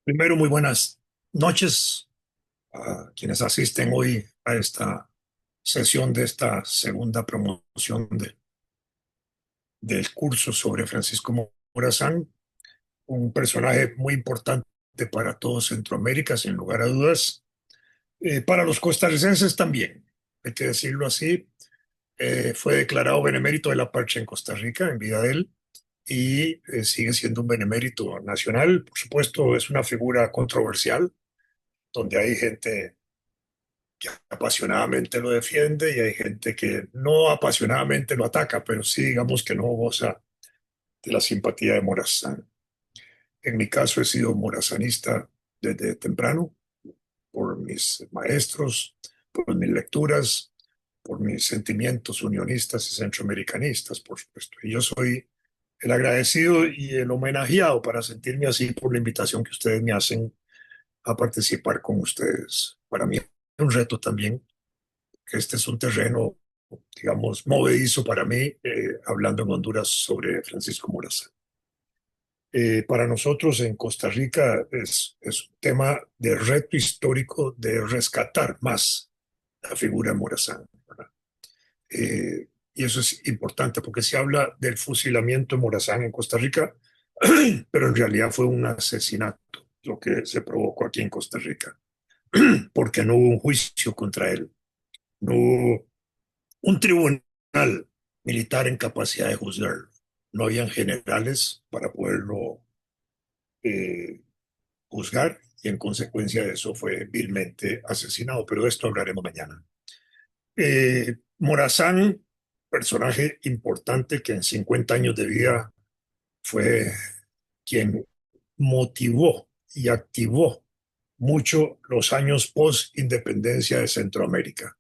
Primero, muy buenas noches a quienes asisten hoy a esta sesión de esta segunda promoción del curso sobre Francisco Morazán, un personaje muy importante para todo Centroamérica, sin lugar a dudas. Para los costarricenses también, hay que decirlo así. Fue declarado benemérito de la Patria en Costa Rica en vida de él y sigue siendo un benemérito nacional. Por supuesto, es una figura controversial donde hay gente que apasionadamente lo defiende y hay gente que no apasionadamente lo ataca, pero sí digamos que no goza de la simpatía de Morazán. En mi caso he sido morazanista desde temprano, por mis maestros, por mis lecturas, por mis sentimientos unionistas y centroamericanistas, por supuesto. Y yo soy el agradecido y el homenajeado para sentirme así por la invitación que ustedes me hacen a participar con ustedes. Para mí es un reto también que este es un terreno, digamos, movedizo para mí, hablando en Honduras sobre Francisco Morazán. Para nosotros en Costa Rica es un tema de reto histórico de rescatar más la figura de Morazán, ¿verdad? Y eso es importante porque se habla del fusilamiento de Morazán en Costa Rica, pero en realidad fue un asesinato lo que se provocó aquí en Costa Rica, porque no hubo un juicio contra él, no hubo un tribunal militar en capacidad de juzgarlo. No habían generales para poderlo eh, juzgar y en consecuencia de eso fue vilmente asesinado, pero de esto hablaremos mañana. Morazán, personaje importante que en 50 años de vida fue quien motivó y activó mucho los años post-independencia de Centroamérica.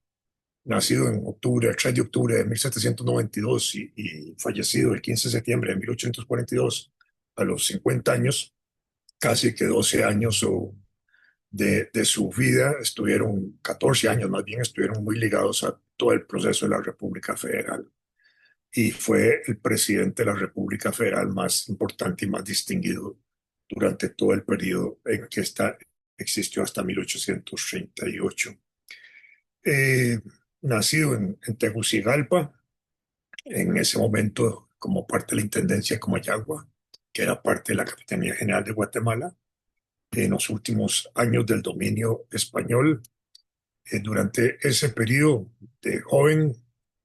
Nacido en octubre, el 3 de octubre de 1792 y fallecido el 15 de septiembre de 1842 a los 50 años, casi que 12 años de su vida estuvieron, 14 años más bien, estuvieron muy ligados a todo el proceso de la República Federal. Y fue el presidente de la República Federal más importante y más distinguido durante todo el periodo en que existió hasta 1838. Eh, Nacido en Tegucigalpa, en ese momento como parte de la Intendencia de Comayagua, que era parte de la Capitanía General de Guatemala. En los últimos años del dominio español, durante ese periodo de joven,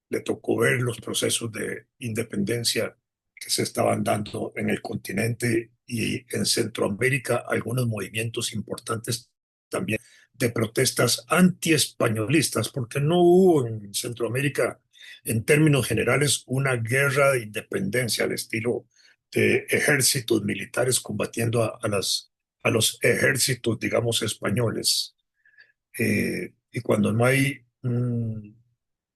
le tocó ver los procesos de independencia que se estaban dando en el continente y en Centroamérica, algunos movimientos importantes también de protestas anti-españolistas, porque no hubo en Centroamérica, en términos generales, una guerra de independencia al estilo de ejércitos militares combatiendo a los ejércitos, digamos, españoles. Y cuando no hay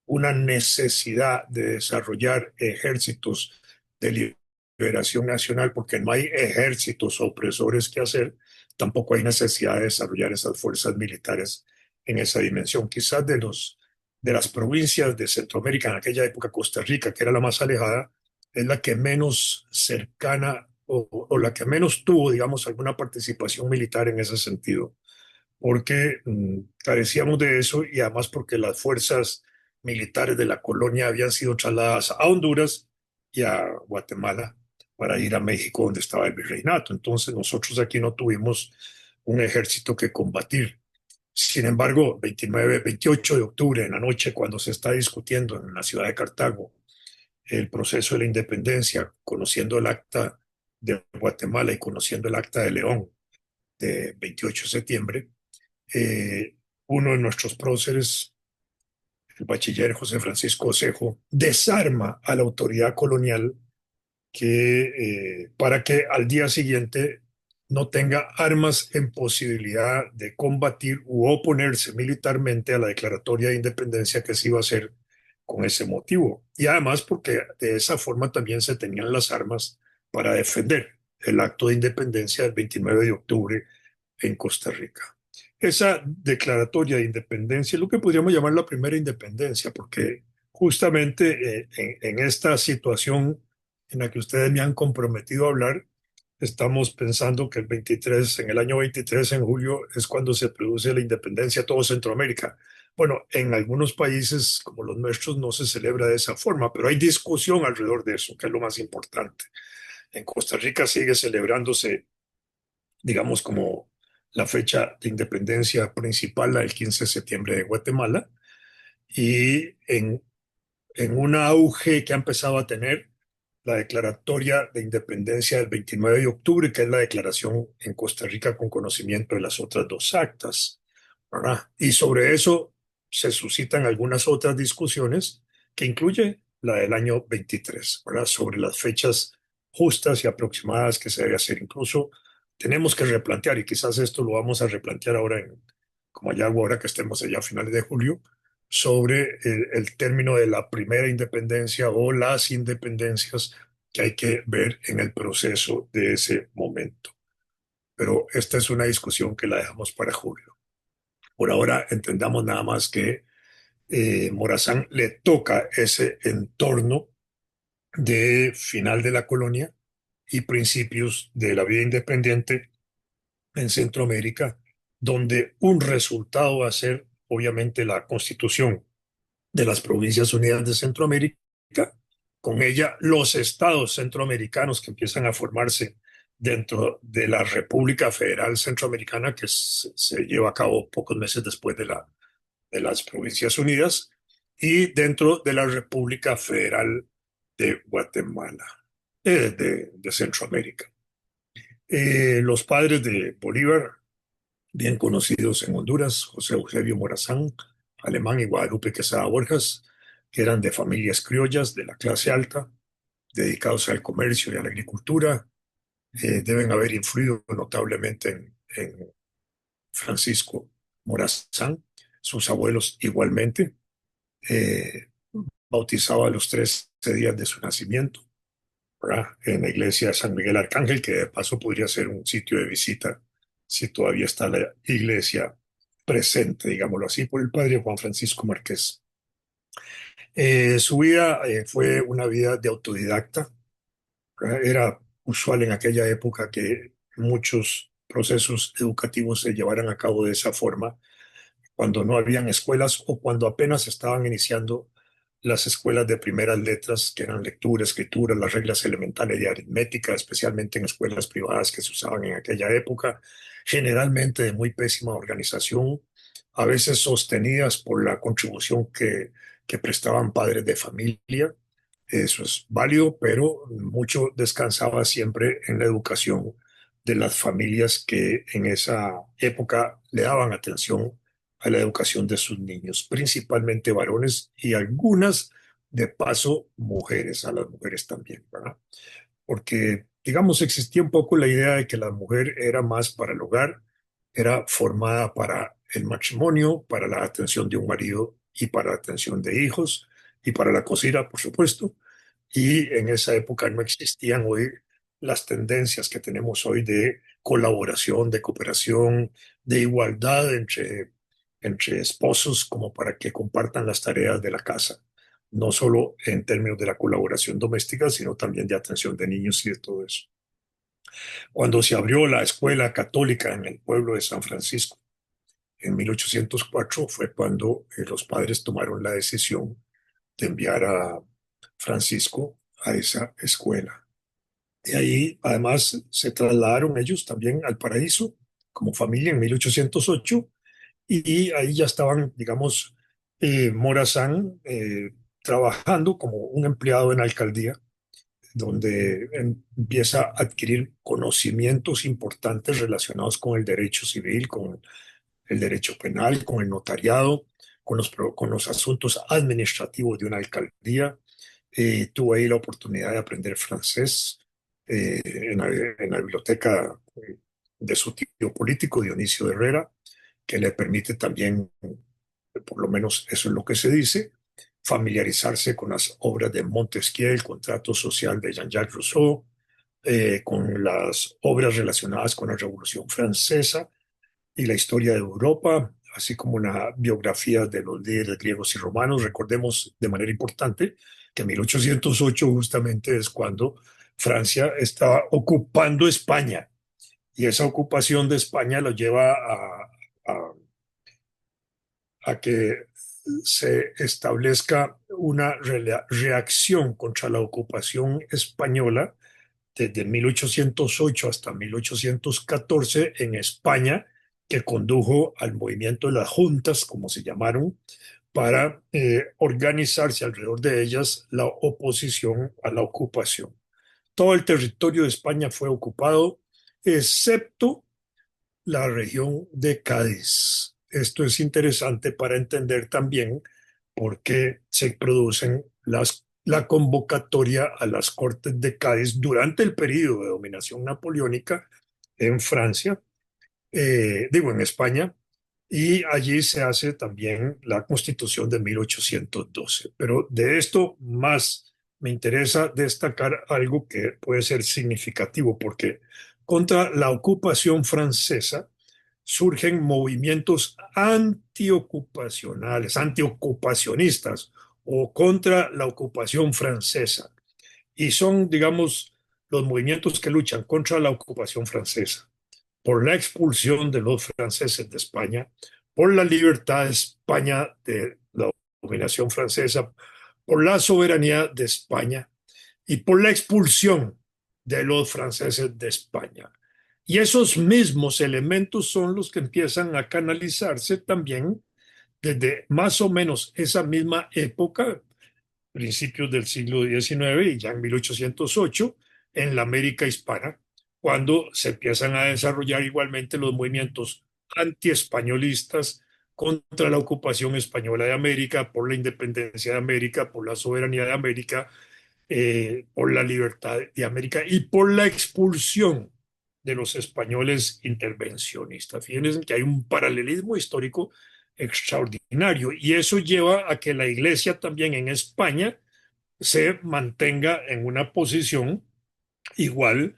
una necesidad de desarrollar ejércitos de liberación nacional, porque no hay ejércitos opresores que hacer, tampoco hay necesidad de desarrollar esas fuerzas militares en esa dimensión. Quizás de las provincias de Centroamérica, en aquella época Costa Rica, que era la más alejada, es la que menos cercana o la que menos tuvo, digamos, alguna participación militar en ese sentido porque carecíamos de eso y además porque las fuerzas militares de la colonia habían sido trasladadas a Honduras y a Guatemala para ir a México donde estaba el virreinato. Entonces nosotros aquí no tuvimos un ejército que combatir. Sin embargo, 29, 28 de octubre en la noche, cuando se está discutiendo en la ciudad de Cartago el proceso de la independencia, conociendo el acta de Guatemala y conociendo el acta de León de 28 de septiembre, eh, uno de nuestros próceres, el bachiller José Francisco Osejo, desarma a la autoridad colonial para que al día siguiente no tenga armas en posibilidad de combatir u oponerse militarmente a la declaratoria de independencia que se iba a hacer con ese motivo. Y además porque de esa forma también se tenían las armas para defender el acto de independencia del 29 de octubre en Costa Rica. Esa declaratoria de independencia es lo que podríamos llamar la primera independencia, porque justamente en esta situación en la que ustedes me han comprometido a hablar, estamos pensando que el 23, en el año 23, en julio, es cuando se produce la independencia de todo Centroamérica. Bueno, en algunos países como los nuestros no se celebra de esa forma, pero hay discusión alrededor de eso, que es lo más importante. En Costa Rica sigue celebrándose, digamos, como la fecha de independencia principal, la del 15 de septiembre de Guatemala, y en un auge que ha empezado a tener la declaratoria de independencia del 29 de octubre, que es la declaración en Costa Rica con conocimiento de las otras dos actas, ¿verdad? Y sobre eso se suscitan algunas otras discusiones, que incluye la del año 23, ¿verdad? Sobre las fechas justas y aproximadas que se debe hacer. Incluso tenemos que replantear, y quizás esto lo vamos a replantear ahora, como allá ahora que estemos allá a finales de julio, sobre el término de la primera independencia o las independencias que hay que ver en el proceso de ese momento. Pero esta es una discusión que la dejamos para julio. Por ahora entendamos nada más que Morazán le toca ese entorno de final de la colonia y principios de la vida independiente en Centroamérica, donde un resultado va a ser obviamente la constitución de las Provincias Unidas de Centroamérica, con ella los estados centroamericanos que empiezan a formarse dentro de la República Federal Centroamericana, que se lleva a cabo pocos meses después de las Provincias Unidas, y dentro de la República Federal de Guatemala, de Centroamérica. Los padres de Bolívar, bien conocidos en Honduras, José Eusebio Morazán, Alemán, y Guadalupe Quesada Borjas, que eran de familias criollas de la clase alta, dedicados al comercio y a la agricultura, deben haber influido notablemente en Francisco Morazán, sus abuelos igualmente, eh, bautizado a los 13 días de su nacimiento, ¿verdad? En la iglesia de San Miguel Arcángel, que de paso podría ser un sitio de visita si todavía está la iglesia presente, digámoslo así, por el padre Juan Francisco Márquez. Su vida fue una vida de autodidacta. Era usual en aquella época que muchos procesos educativos se llevaran a cabo de esa forma, cuando no habían escuelas o cuando apenas estaban iniciando las escuelas de primeras letras, que eran lectura, escritura, las reglas elementales de aritmética, especialmente en escuelas privadas que se usaban en aquella época, generalmente de muy pésima organización, a veces sostenidas por la contribución que prestaban padres de familia. Eso es válido, pero mucho descansaba siempre en la educación de las familias que en esa época le daban atención a la educación de sus niños, principalmente varones y algunas, de paso, mujeres, a las mujeres también, ¿verdad? Porque, digamos, existía un poco la idea de que la mujer era más para el hogar, era formada para el matrimonio, para la atención de un marido y para la atención de hijos y para la cocina, por supuesto. Y en esa época no existían hoy las tendencias que tenemos hoy de colaboración, de cooperación, de igualdad entre esposos como para que compartan las tareas de la casa, no solo en términos de la colaboración doméstica, sino también de atención de niños y de todo eso. Cuando se abrió la escuela católica en el pueblo de San Francisco, en 1804, fue cuando los padres tomaron la decisión de enviar a Francisco a esa escuela. Y ahí, además, se trasladaron ellos también al Paraíso como familia en 1808, y ahí ya estaban, digamos, Morazán trabajando como un empleado en la alcaldía, donde empieza a adquirir conocimientos importantes relacionados con el derecho civil, con el derecho penal, con el notariado, con los asuntos administrativos de una alcaldía. Tuve ahí la oportunidad de aprender francés en la biblioteca de su tío político, Dionisio Herrera, que le permite también, por lo menos eso es lo que se dice, familiarizarse con las obras de Montesquieu, el contrato social de Jean-Jacques Rousseau, con las obras relacionadas con la Revolución Francesa y la historia de Europa, así como una biografía de los líderes griegos y romanos. Recordemos de manera importante que 1808 justamente es cuando Francia estaba ocupando España y esa ocupación de España lo lleva a, a que se establezca una reacción contra la ocupación española desde 1808 hasta 1814 en España, que condujo al movimiento de las juntas, como se llamaron, para organizarse alrededor de ellas la oposición a la ocupación. Todo el territorio de España fue ocupado, excepto la región de Cádiz. Esto es interesante para entender también por qué se producen la convocatoria a las Cortes de Cádiz durante el periodo de dominación napoleónica en Francia, en España, y allí se hace también la Constitución de 1812. Pero de esto más me interesa destacar algo que puede ser significativo, porque contra la ocupación francesa surgen movimientos antiocupacionales, antiocupacionistas o contra la ocupación francesa. Y son, digamos, los movimientos que luchan contra la ocupación francesa por la expulsión de los franceses de España, por la libertad de España de la dominación francesa, por la soberanía de España y por la expulsión de los franceses de España. Y esos mismos elementos son los que empiezan a canalizarse también desde más o menos esa misma época, principios del siglo XIX y ya en 1808, en la América hispana, cuando se empiezan a desarrollar igualmente los movimientos antiespañolistas contra la ocupación española de América, por la independencia de América, por la soberanía de América, por la libertad de América y por la expulsión de los españoles intervencionistas. Fíjense que hay un paralelismo histórico extraordinario y eso lleva a que la iglesia también en España se mantenga en una posición igual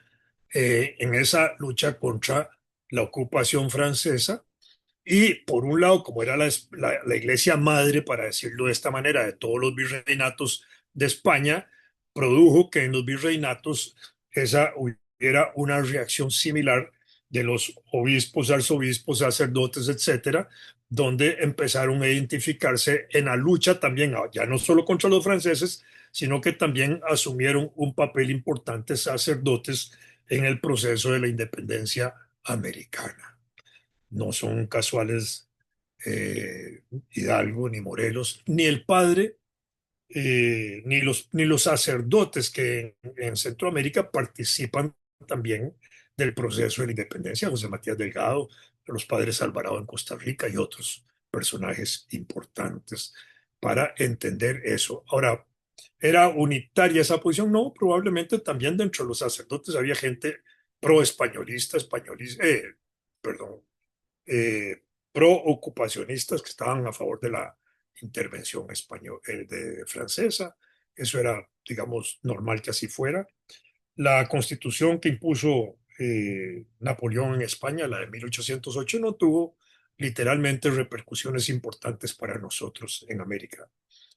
en esa lucha contra la ocupación francesa. Y por un lado, como era la iglesia madre, para decirlo de esta manera, de todos los virreinatos de España, produjo que en los virreinatos esa hubiera una reacción similar de los obispos, arzobispos, sacerdotes, etcétera, donde empezaron a identificarse en la lucha también, ya no solo contra los franceses, sino que también asumieron un papel importante sacerdotes en el proceso de la independencia americana. No son casuales Hidalgo, ni Morelos, ni el padre, ni los sacerdotes que en Centroamérica participan también del proceso de la independencia, José Matías Delgado, los padres Alvarado en Costa Rica y otros personajes importantes para entender eso. Ahora, ¿era unitaria esa posición? No, probablemente también dentro de los sacerdotes había gente pro-españolista, perdón, eh, pro-ocupacionistas que estaban a favor de la intervención francesa. Eso era, digamos, normal que así fuera. La constitución que impuso Napoleón en España, la de 1808, no tuvo literalmente repercusiones importantes para nosotros en América.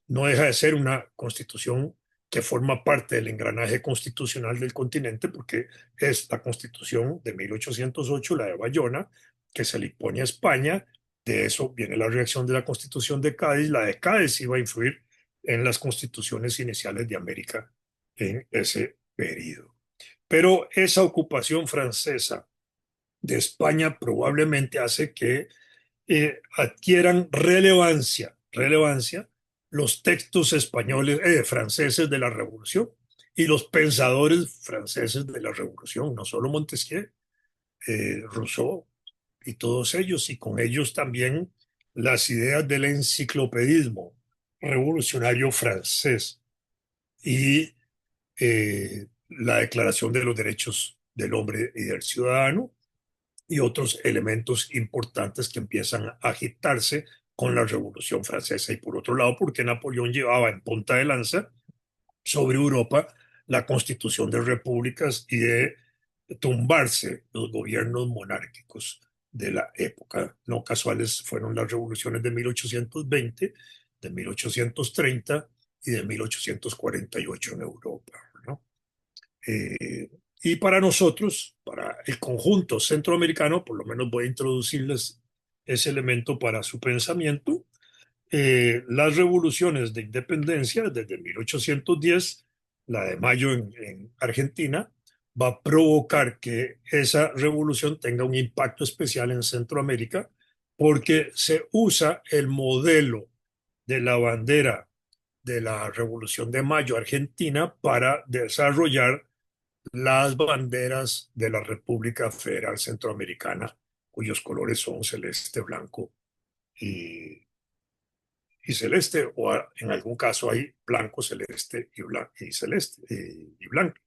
No deja de ser una constitución que forma parte del engranaje constitucional del continente porque es la constitución de 1808, la de Bayona, que se le impone a España. De eso viene la reacción de la constitución de Cádiz. La de Cádiz iba a influir en las constituciones iniciales de América en ese periodo. Pero esa ocupación francesa de España probablemente hace que adquieran relevancia los textos españoles, franceses de la Revolución y los pensadores franceses de la Revolución, no solo Montesquieu, Rousseau y todos ellos, y con ellos también las ideas del enciclopedismo revolucionario francés y la Declaración de los Derechos del Hombre y del Ciudadano, y otros elementos importantes que empiezan a agitarse con la Revolución Francesa. Y por otro lado, porque Napoleón llevaba en punta de lanza sobre Europa la constitución de repúblicas y de tumbarse los gobiernos monárquicos de la época. No casuales fueron las revoluciones de 1820, de 1830 y de 1848 en Europa, ¿no? Eh, y para nosotros, para el conjunto centroamericano, por lo menos voy a introducirles ese elemento para su pensamiento. Las revoluciones de independencia desde 1810, la de Mayo en Argentina, va a provocar que esa revolución tenga un impacto especial en Centroamérica porque se usa el modelo de la bandera de la Revolución de Mayo argentina para desarrollar las banderas de la República Federal Centroamericana, cuyos colores son celeste, blanco y, y celeste, o en algún caso hay blanco, celeste y celeste y blanco,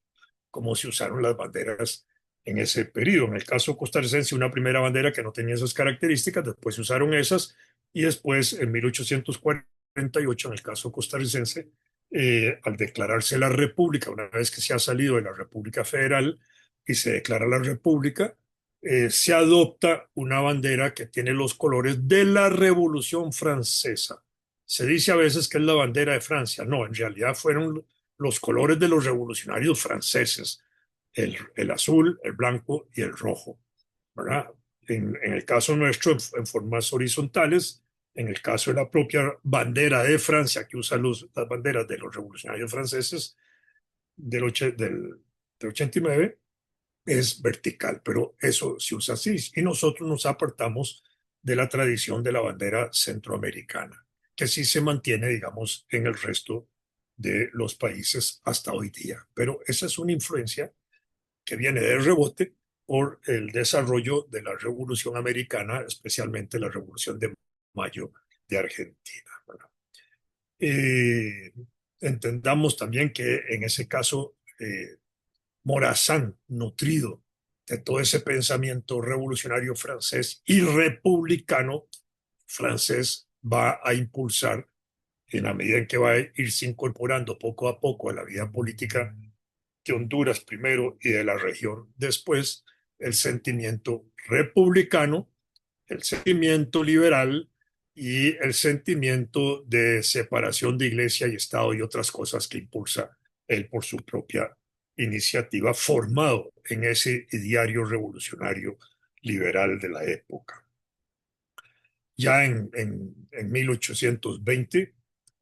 como se usaron las banderas en ese periodo. En el caso costarricense, una primera bandera que no tenía esas características, después se usaron esas, y después, en 1848, en el caso costarricense, al declararse la República, una vez que se ha salido de la República Federal y se declara la República, se adopta una bandera que tiene los colores de la Revolución Francesa. Se dice a veces que es la bandera de Francia. No, en realidad fueron los colores de los revolucionarios franceses, el azul, el blanco y el rojo, ¿verdad? En el caso nuestro, en formas horizontales, en el caso de la propia bandera de Francia, que usa las banderas de los revolucionarios franceses del 89, es vertical, pero eso se usa así. Y nosotros nos apartamos de la tradición de la bandera centroamericana, que sí se mantiene, digamos, en el resto de los países hasta hoy día. Pero esa es una influencia que viene de rebote por el desarrollo de la Revolución Americana, especialmente la Revolución de Mayo de Argentina, ¿verdad? Eh, Entendamos también que en ese caso Morazán, nutrido de todo ese pensamiento revolucionario francés y republicano francés, va a impulsar, en la medida en que va a irse incorporando poco a poco a la vida política de Honduras primero y de la región después, el sentimiento republicano, el sentimiento liberal y el sentimiento de separación de iglesia y Estado y otras cosas que impulsa él por su propia iniciativa, formado en ese ideario revolucionario liberal de la época. Ya en 1820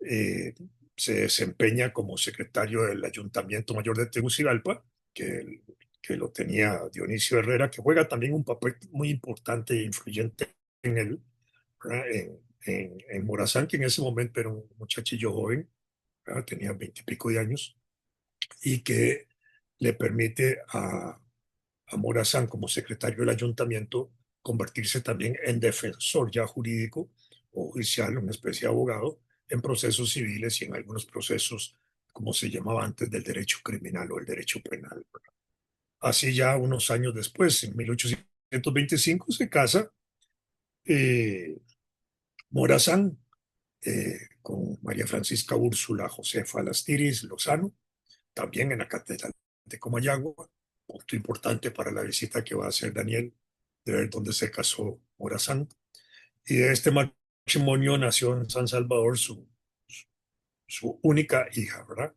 eh, se desempeña como secretario del Ayuntamiento Mayor de Tegucigalpa, que lo tenía Dionisio Herrera, que juega también un papel muy importante e influyente en él, ¿verdad? En Morazán, que en ese momento era un muchachillo joven, ¿verdad? Tenía 20 y pico de años, y que le permite a Morazán como secretario del ayuntamiento convertirse también en defensor ya jurídico o judicial, una especie de abogado, en procesos civiles y en algunos procesos, como se llamaba antes, del derecho criminal o el derecho penal. Así ya unos años después, en 1825, se casa eh, Morazán con María Francisca Úrsula Josefa Lastiris Lozano, también en la Catedral de Comayagua, punto importante para la visita que va a hacer Daniel, de ver dónde se casó Morazán. Y de este matrimonio nació en San Salvador su única hija, ¿verdad?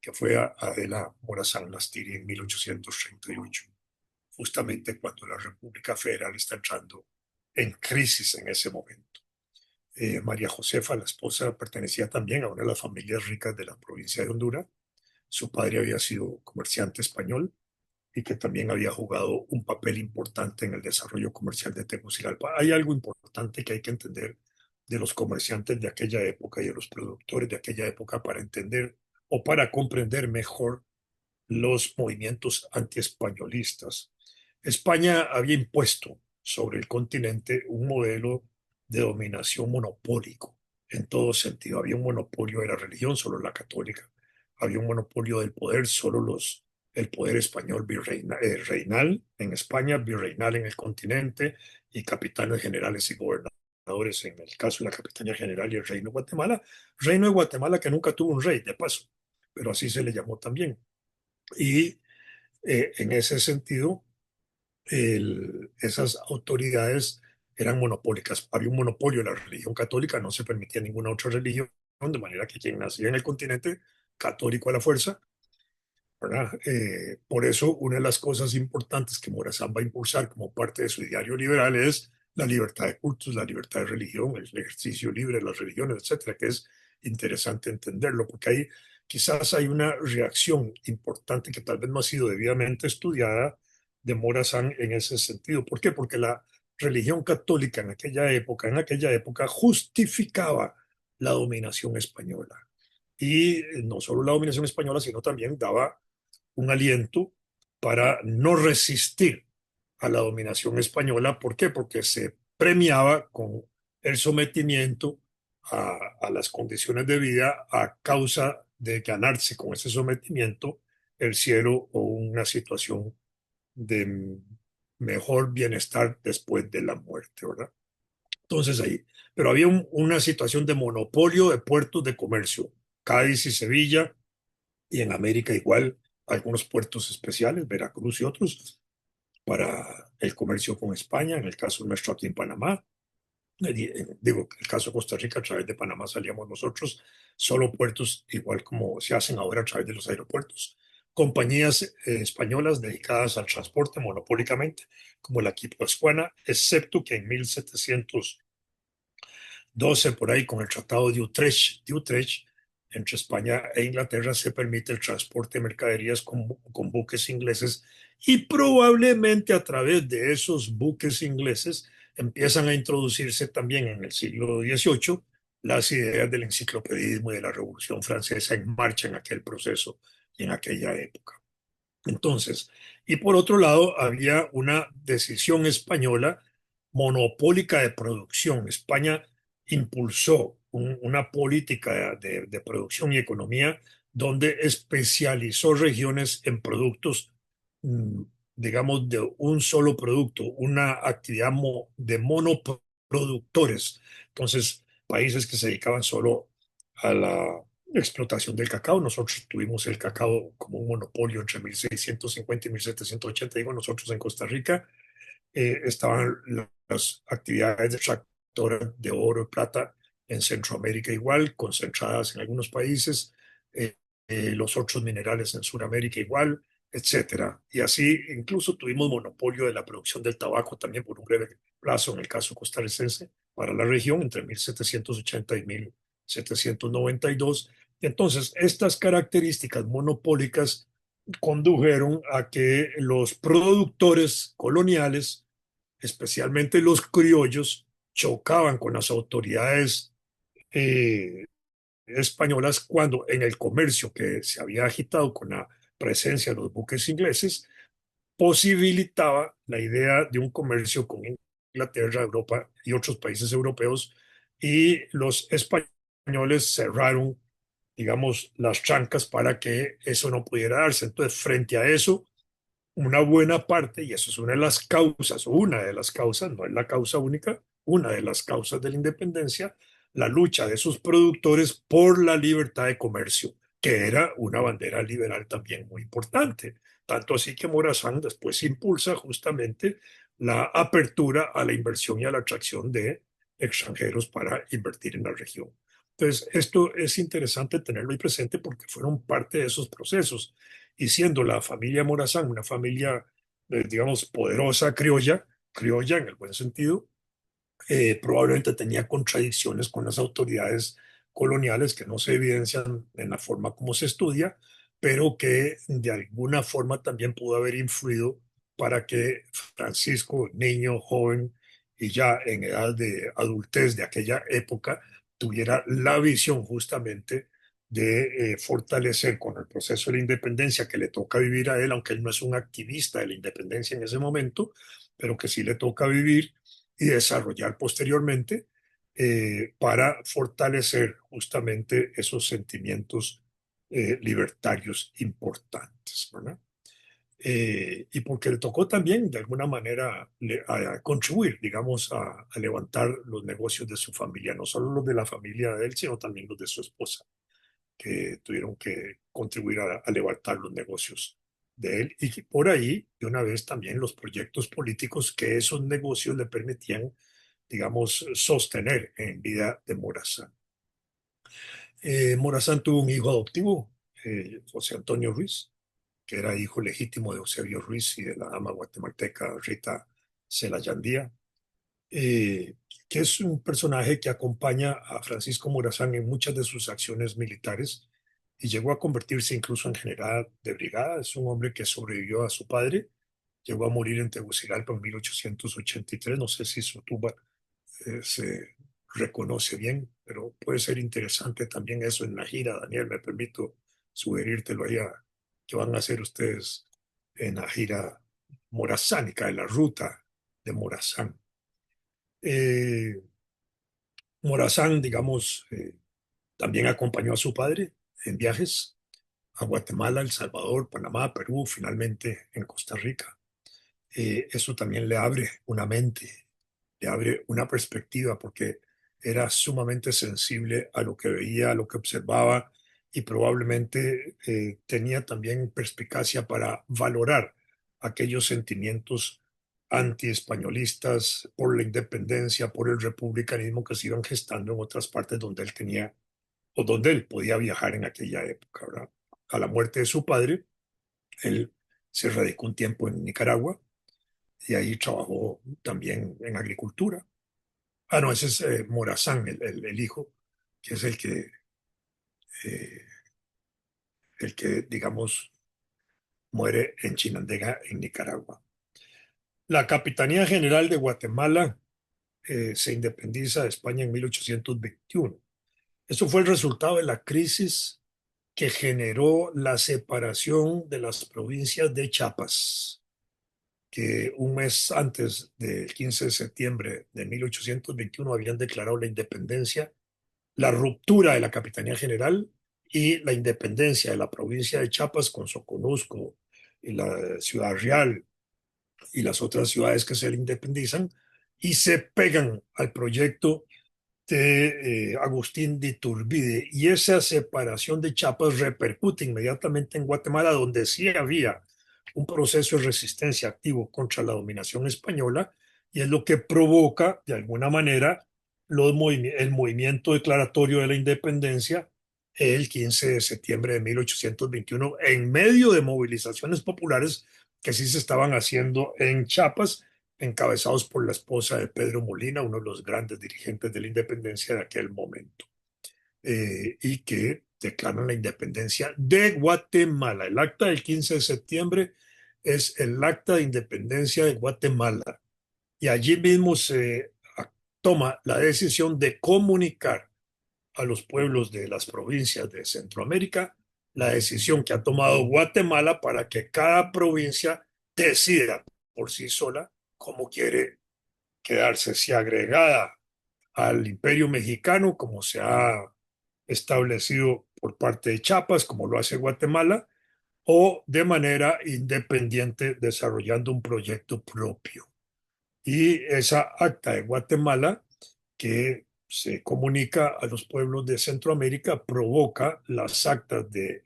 Que fue Adela Morazán Lastiri en 1838, justamente cuando la República Federal está entrando en crisis en ese momento. María Josefa, la esposa, pertenecía también a una de las familias ricas de la provincia de Honduras. Su padre había sido comerciante español y que también había jugado un papel importante en el desarrollo comercial de Tegucigalpa. Hay algo importante que hay que entender de los comerciantes de aquella época y de los productores de aquella época para entender o para comprender mejor los movimientos antiespañolistas. España había impuesto sobre el continente un modelo de dominación monopólico en todo sentido. Había un monopolio de la religión, solo la católica. Había un monopolio del poder, el poder español reinal en España, virreinal en el continente y capitanes generales y gobernadores en el caso de la Capitanía General y el Reino de Guatemala. Reino de Guatemala que nunca tuvo un rey, de paso, pero así se le llamó también. Y en ese sentido, esas autoridades eran monopólicas. Había un monopolio de la religión católica, no se permitía ninguna otra religión, de manera que quien nacía en el continente, católico a la fuerza, ¿verdad? Por eso, una de las cosas importantes que Morazán va a impulsar como parte de su ideario liberal es la libertad de cultos, la libertad de religión, el ejercicio libre de las religiones, etcétera, que es interesante entenderlo, porque ahí quizás hay una reacción importante que tal vez no ha sido debidamente estudiada de Morazán en ese sentido. ¿Por qué? Porque la religión católica en aquella época justificaba la dominación española. Y no solo la dominación española, sino también daba un aliento para no resistir a la dominación española. ¿Por qué? Porque se premiaba con el sometimiento a las condiciones de vida a causa de ganarse con ese sometimiento el cielo o una situación de mejor bienestar después de la muerte, ¿verdad? Entonces ahí, pero había una situación de monopolio de puertos de comercio, Cádiz y Sevilla, y en América igual, algunos puertos especiales, Veracruz y otros, para el comercio con España, en el caso nuestro aquí en Panamá. Digo, en el caso de Costa Rica, a través de Panamá salíamos nosotros, solo puertos, igual como se hacen ahora a través de los aeropuertos. Compañías españolas dedicadas al transporte monopólicamente, como la Guipuzcoana, excepto que en 1712, por ahí, con el Tratado de Utrecht, entre España e Inglaterra, se permite el transporte de mercaderías con buques ingleses, y probablemente a través de esos buques ingleses empiezan a introducirse también en el siglo XVIII las ideas del enciclopedismo y de la Revolución Francesa en marcha en aquel proceso y en aquella época. Entonces, y por otro lado, había una decisión española monopólica de producción. España impulsó una política de producción y economía donde especializó regiones en productos, mm, digamos, de un solo producto, una actividad de monoproductores. Entonces, países que se dedicaban solo a la explotación del cacao. Nosotros tuvimos el cacao como un monopolio entre 1650 y 1780. Digo, nosotros en Costa Rica estaban las actividades de extractoras de oro y plata en Centroamérica igual, concentradas en algunos países, eh, los otros minerales en Sudamérica igual, etcétera. Y así incluso tuvimos monopolio de la producción del tabaco también por un breve plazo en el caso costarricense para la región entre 1780 y 1792. Entonces, estas características monopólicas condujeron a que los productores coloniales, especialmente los criollos, chocaban con las autoridades eh, españolas cuando en el comercio que se había agitado con la presencia de los buques ingleses, posibilitaba la idea de un comercio con Inglaterra, Europa y otros países europeos, y los españoles cerraron, digamos, las trancas para que eso no pudiera darse. Entonces, frente a eso, una buena parte, y eso es una de las causas, no es la causa única, una de las causas de la independencia, la lucha de sus productores por la libertad de comercio, que era una bandera liberal también muy importante. Tanto así que Morazán después impulsa justamente la apertura a la inversión y a la atracción de extranjeros para invertir en la región. Entonces, esto es interesante tenerlo ahí presente porque fueron parte de esos procesos, y siendo la familia Morazán una familia, digamos, poderosa, criolla, criolla en el buen sentido, probablemente tenía contradicciones con las autoridades coloniales que no se evidencian en la forma como se estudia, pero que de alguna forma también pudo haber influido para que Francisco, niño, joven y ya en edad de adultez de aquella época, tuviera la visión justamente de fortalecer con el proceso de la independencia que le toca vivir a él, aunque él no es un activista de la independencia en ese momento, pero que sí le toca vivir y desarrollar posteriormente, para fortalecer justamente esos sentimientos libertarios importantes, ¿verdad? Y porque le tocó también de alguna manera a contribuir, digamos, a levantar los negocios de su familia, no solo los de la familia de él, sino también los de su esposa, que tuvieron que contribuir a levantar los negocios de él, y que por ahí, de una vez, también los proyectos políticos que esos negocios le permitían, digamos, sostener en vida de Morazán. Morazán tuvo un hijo adoptivo, José Antonio Ruiz, que era hijo legítimo de Eusebio Ruiz y de la dama guatemalteca Rita Celayandía, eh, que es un personaje que acompaña a Francisco Morazán en muchas de sus acciones militares y llegó a convertirse incluso en general de brigada. Es un hombre que sobrevivió a su padre, llegó a morir en Tegucigalpa en 1883. No sé si su tumba se reconoce bien, pero puede ser interesante también eso en la gira. Daniel, me permito sugerírtelo allá, que van a hacer ustedes en la gira morazánica, en la ruta de Morazán. Eh, Morazán, digamos, también acompañó a su padre en viajes a Guatemala, El Salvador, Panamá, Perú, finalmente en Costa Rica. Eso también le abre una mente, le abre una perspectiva, porque era sumamente sensible a lo que veía, a lo que observaba, y probablemente tenía también perspicacia para valorar aquellos sentimientos anti-españolistas por la independencia, por el republicanismo que se iban gestando en otras partes donde él tenía o donde él podía viajar en aquella época, ¿verdad? A la muerte de su padre, él se radicó un tiempo en Nicaragua y ahí trabajó también en agricultura. Ah, no, ese es Morazán, el hijo, que es eh, digamos, muere en Chinandega, en Nicaragua. La Capitanía General de Guatemala se independiza de España en 1821. Eso fue el resultado de la crisis que generó la separación de las provincias de Chiapas, que un mes antes del 15 de septiembre de 1821 habían declarado la independencia, la ruptura de la Capitanía General y la independencia de la provincia de Chiapas con Soconusco y la Ciudad Real y las otras ciudades que se le independizan, y se pegan al proyecto de Agustín de Iturbide, y esa separación de Chiapas repercute inmediatamente en Guatemala, donde sí había un proceso de resistencia activo contra la dominación española, y es lo que provoca, de alguna manera, el movimiento declaratorio de la independencia el 15 de septiembre de 1821, en medio de movilizaciones populares que sí se estaban haciendo en Chiapas, encabezados por la esposa de Pedro Molina, uno de los grandes dirigentes de la independencia de aquel momento, y que declaran la independencia de Guatemala. El acta del 15 de septiembre es el acta de independencia de Guatemala, y allí mismo se toma la decisión de comunicar a los pueblos de las provincias de Centroamérica la decisión que ha tomado Guatemala para que cada provincia decida por sí sola cómo quiere quedarse, si agregada al Imperio Mexicano, como se ha establecido por parte de Chiapas, como lo hace Guatemala, o de manera independiente, desarrollando un proyecto propio. Y esa acta de Guatemala, que se comunica a los pueblos de Centroamérica, provoca las actas de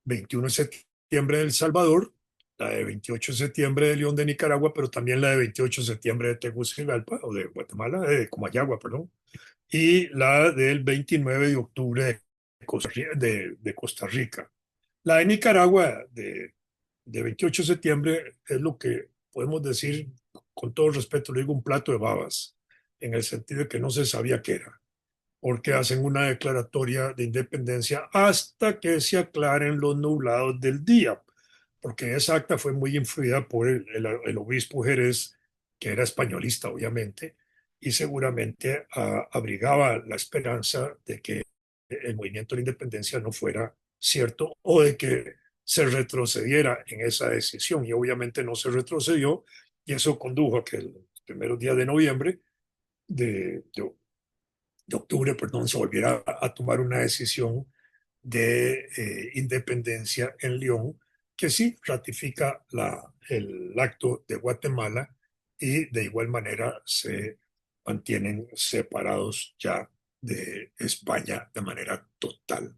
21 de septiembre de El Salvador, la de 28 de septiembre de León de Nicaragua, pero también la de 28 de septiembre de Tegucigalpa, o de Guatemala, de Comayagua, perdón, y la del 29 de octubre de Costa Rica. La de Nicaragua de 28 de septiembre es lo que podemos decir, con todo respeto, le digo un plato de babas, en el sentido de que no se sabía qué era, porque hacen una declaratoria de independencia hasta que se aclaren los nublados del día, porque esa acta fue muy influida por el obispo Jerez, que era españolista, obviamente, y seguramente abrigaba la esperanza de que el movimiento de la independencia no fuera cierto, o de que se retrocediera en esa decisión, y obviamente no se retrocedió, y eso condujo a que el primeros días de noviembre de octubre, perdón, se volviera a tomar una decisión de independencia en León, que sí ratifica el acto de Guatemala, y de igual manera se mantienen separados ya de España de manera total.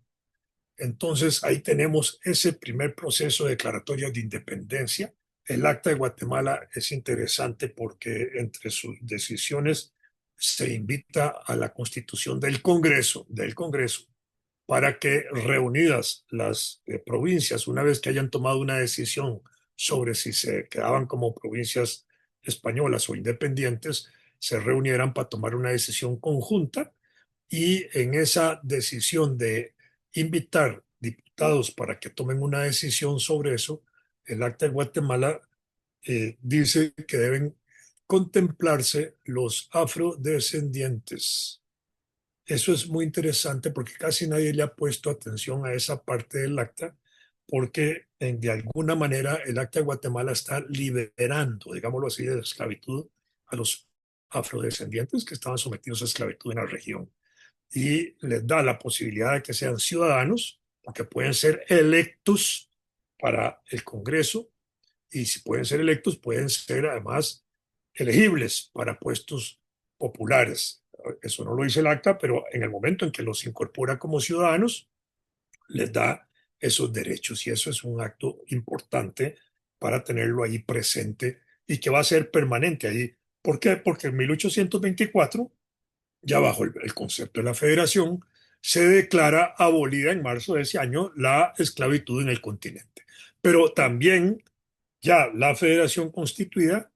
Entonces ahí tenemos ese primer proceso de declaratoria de independencia. El Acta de Guatemala es interesante porque entre sus decisiones se invita a la constitución del Congreso, para que reunidas las provincias, una vez que hayan tomado una decisión sobre si se quedaban como provincias españolas o independientes, se reunieran para tomar una decisión conjunta y en esa decisión de invitar diputados para que tomen una decisión sobre eso, el Acta de Guatemala dice que deben contemplarse los afrodescendientes. Eso es muy interesante porque casi nadie le ha puesto atención a esa parte del acta, porque de alguna manera el acta de Guatemala está liberando, digámoslo así, de esclavitud a los afrodescendientes que estaban sometidos a esclavitud en la región y les da la posibilidad de que sean ciudadanos, porque pueden ser electos para el Congreso y si pueden ser electos, pueden ser además elegibles para puestos populares. Eso no lo dice el acta, pero en el momento en que los incorpora como ciudadanos, les da esos derechos y eso es un acto importante para tenerlo ahí presente y que va a ser permanente ahí. ¿Por qué? Porque en 1824, ya bajo el concepto de la federación, se declara abolida en marzo de ese año la esclavitud en el continente. Pero también ya la federación constituida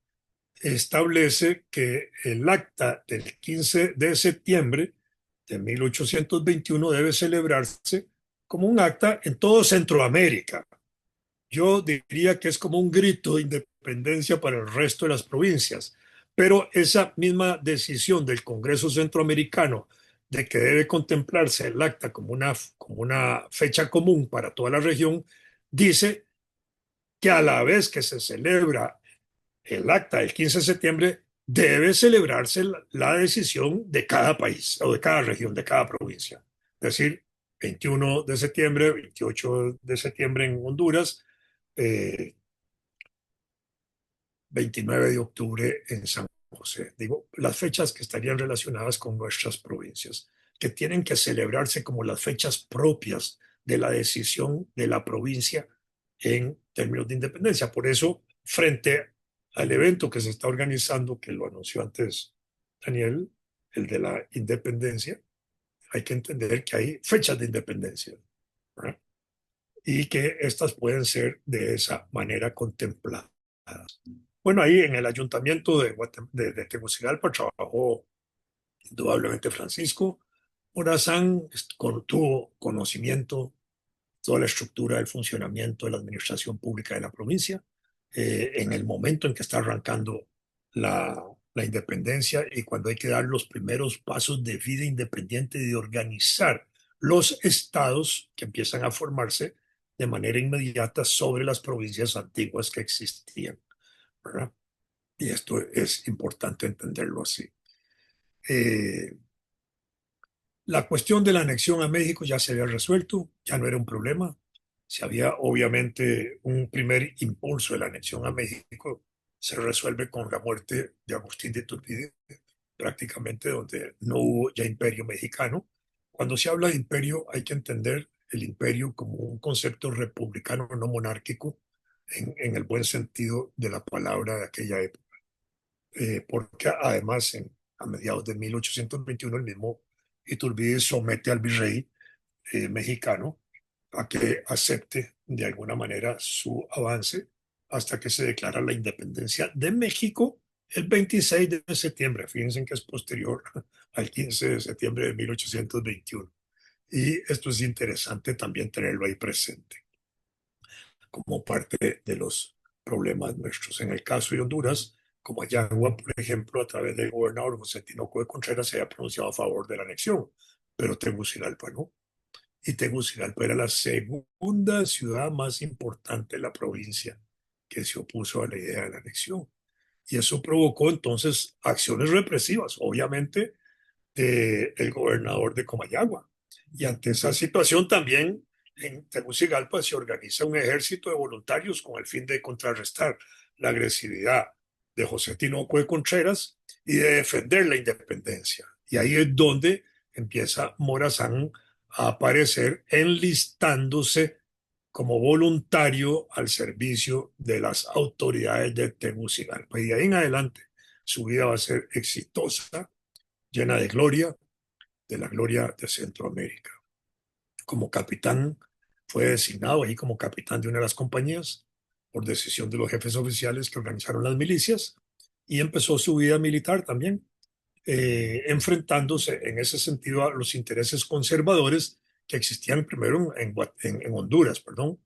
establece que el acta del 15 de septiembre de 1821 debe celebrarse como un acta en todo Centroamérica. Yo diría que es como un grito de independencia para el resto de las provincias, pero esa misma decisión del Congreso Centroamericano de que debe contemplarse el acta como una fecha común para toda la región, dice que a la vez que se celebra el acta del 15 de septiembre, debe celebrarse la decisión de cada país o de cada región, de cada provincia. Es decir, 21 de septiembre, 28 de septiembre en Honduras, eh, 29 de octubre en San José. Digo, las fechas que estarían relacionadas con nuestras provincias, que tienen que celebrarse como las fechas propias de la decisión de la provincia en términos de independencia. Por eso, frente al evento que se está organizando, que lo anunció antes Daniel, el de la independencia, hay que entender que hay fechas de independencia, ¿verdad? Y que estas pueden ser de esa manera contempladas. Bueno, ahí en el ayuntamiento de Tegucigalpa trabajó indudablemente Francisco Morazán, tuvo conocimiento toda la estructura del funcionamiento de la administración pública de la provincia, en el momento en que está arrancando la independencia y cuando hay que dar los primeros pasos de vida independiente y de organizar los estados que empiezan a formarse de manera inmediata sobre las provincias antiguas que existían, ¿verdad? Y esto es importante entenderlo así. Eh, la cuestión de la anexión a México ya se había resuelto, ya no era un problema. Si había obviamente un primer impulso de la anexión a México, se resuelve con la muerte de Agustín de Iturbide, prácticamente donde no hubo ya imperio mexicano. Cuando se habla de imperio hay que entender el imperio como un concepto republicano no monárquico en el buen sentido de la palabra de aquella época. Porque además a mediados de 1821 el mismo Iturbide somete al virrey mexicano a que acepte de alguna manera su avance hasta que se declara la independencia de México el 26 de septiembre. Fíjense que es posterior al 15 de septiembre de 1821. Y esto es interesante también tenerlo ahí presente como parte de los problemas nuestros. En el caso de Honduras, como Ayagua, por ejemplo, a través del gobernador José Tinoco de Contreras se había pronunciado a favor de la anexión, pero Tegucigalpa no. Y Tegucigalpa era la segunda ciudad más importante de la provincia que se opuso a la idea de la anexión. Y eso provocó entonces acciones represivas, obviamente, del gobernador de Comayagua. Y ante esa situación también en Tegucigalpa se organiza un ejército de voluntarios con el fin de contrarrestar la agresividad de José Tinoco de Contreras y de defender la independencia. Y ahí es donde empieza Morazán a aparecer enlistándose como voluntario al servicio de las autoridades de Tegucigalpa. Y de ahí en adelante su vida va a ser exitosa, llena de gloria, de la gloria de Centroamérica. como capitán, fue designado ahí como capitán de una de las compañías por decisión de los jefes oficiales que organizaron las milicias y empezó su vida militar también, enfrentándose en ese sentido a los intereses conservadores que existían primero en Honduras, perdón,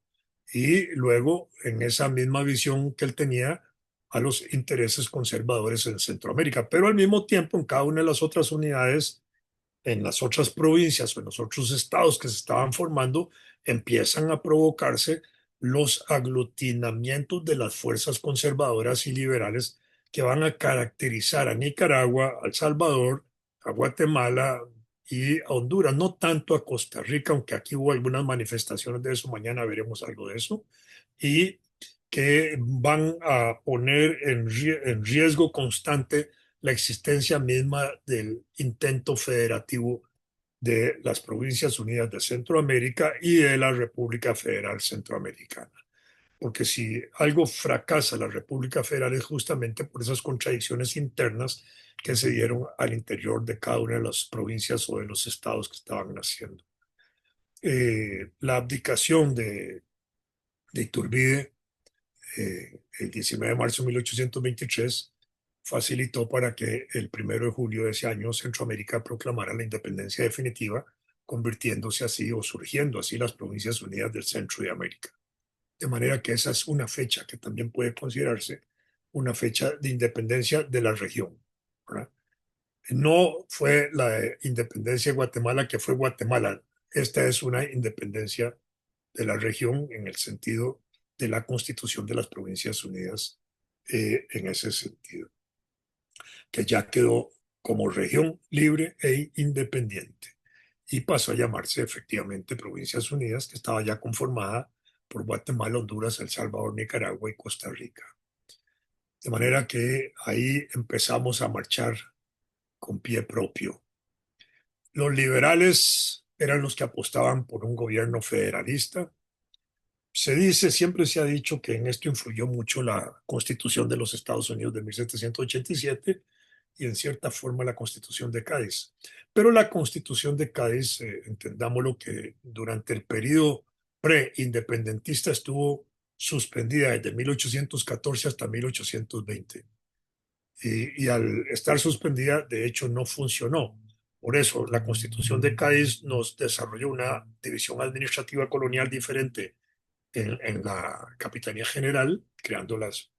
y luego en esa misma visión que él tenía a los intereses conservadores en Centroamérica, pero al mismo tiempo en cada una de las otras unidades, en las otras provincias o en los otros estados que se estaban formando, empiezan a provocarse los aglutinamientos de las fuerzas conservadoras y liberales que van a caracterizar a Nicaragua, a El Salvador, a Guatemala y a Honduras, no tanto a Costa Rica, aunque aquí hubo algunas manifestaciones de eso, mañana veremos algo de eso, y que van a poner en riesgo constante la existencia misma del intento federativo de las Provincias Unidas de Centroamérica y de la República Federal Centroamericana. Porque si algo fracasa la República Federal es justamente por esas contradicciones internas que se dieron al interior de cada una de las provincias o de los estados que estaban naciendo. La abdicación de Iturbide el 19 de marzo de 1823 facilitó para que el 1 de julio de ese año Centroamérica proclamara la independencia definitiva, convirtiéndose así o surgiendo así las Provincias Unidas del Centro de América. De manera que esa es una fecha que también puede considerarse una fecha de independencia de la región, ¿verdad? No fue la independencia de Guatemala que fue Guatemala. Esta es una independencia de la región en el sentido de la constitución de las Provincias Unidas, en ese sentido, que ya quedó como región libre e independiente y pasó a llamarse efectivamente Provincias Unidas, que estaba ya conformada por Guatemala, Honduras, El Salvador, Nicaragua y Costa Rica. De manera que ahí empezamos a marchar con pie propio. Los liberales eran los que apostaban por un gobierno federalista. Se dice, siempre se ha dicho que en esto influyó mucho la Constitución de los Estados Unidos de 1787 y en cierta forma la Constitución de Cádiz. Pero la Constitución de Cádiz, entendámoslo que durante el periodo pre-independentista estuvo suspendida desde 1814 hasta 1820 y al estar suspendida, de hecho, no funcionó. Por eso, la Constitución de Cádiz nos desarrolló una división administrativa colonial diferente en la Capitanía General, creando las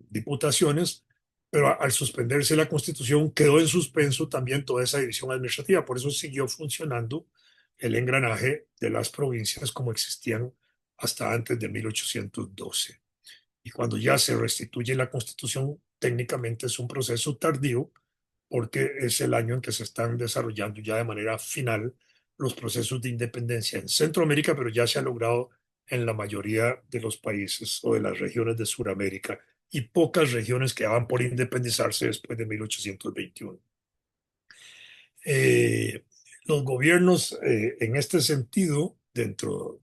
diputaciones, pero al suspenderse la Constitución quedó en suspenso también toda esa división administrativa. Por eso siguió funcionando el engranaje de las provincias como existían hasta antes de 1812. Y cuando ya se restituye la Constitución, técnicamente es un proceso tardío porque es el año en que se están desarrollando ya de manera final los procesos de independencia en Centroamérica, pero ya se ha logrado en la mayoría de los países o de las regiones de Sudamérica y pocas regiones quedaban por independizarse después de 1821. Eh, los gobiernos, en este sentido, dentro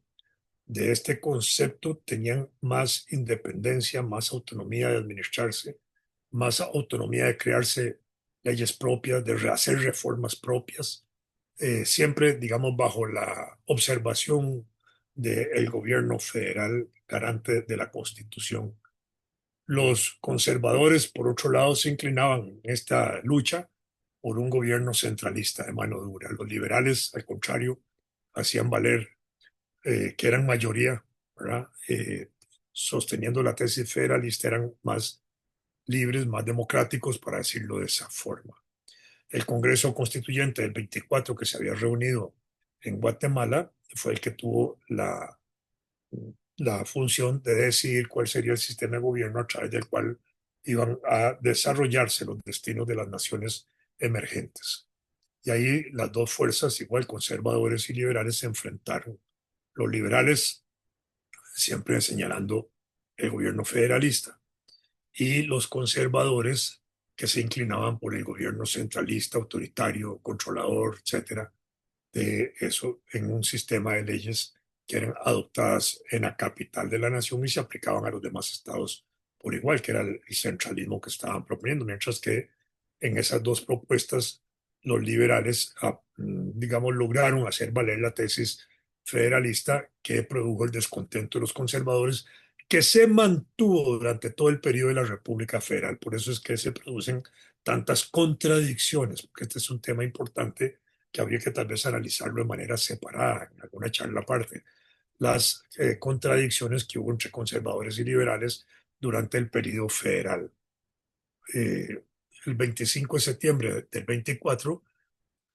de este concepto, tenían más independencia, más autonomía de administrarse, más autonomía de crearse leyes propias, de hacer reformas propias, siempre, digamos, bajo la observación del gobierno federal garante de la Constitución. Los conservadores, por otro lado, se inclinaban en esta lucha por un gobierno centralista de mano dura. Los liberales, al contrario, hacían valer que eran mayoría, ¿verdad? Sosteniendo la tesis federalista, eran más libres, más democráticos, para decirlo de esa forma. El Congreso Constituyente del 24 que se había reunido en Guatemala fue el que tuvo la función de decidir cuál sería el sistema de gobierno a través del cual iban a desarrollarse los destinos de las naciones emergentes. Y ahí las dos fuerzas, igual conservadores y liberales, se enfrentaron. Los liberales siempre señalando el gobierno federalista y los conservadores que se inclinaban por el gobierno centralista, autoritario, controlador, etcétera, de eso en un sistema de leyes que eran adoptadas en la capital de la nación y se aplicaban a los demás estados por igual, que era el centralismo que estaban proponiendo, mientras que en esas dos propuestas los liberales, digamos, lograron hacer valer la tesis federalista que produjo el descontento de los conservadores, que se mantuvo durante todo el periodo de la República Federal. Por eso es que se producen tantas contradicciones, porque este es un tema importante que habría que tal vez analizarlo de manera separada, en alguna charla aparte. Las contradicciones que hubo entre conservadores y liberales durante el periodo federal. Eh, el 25 de septiembre del 24,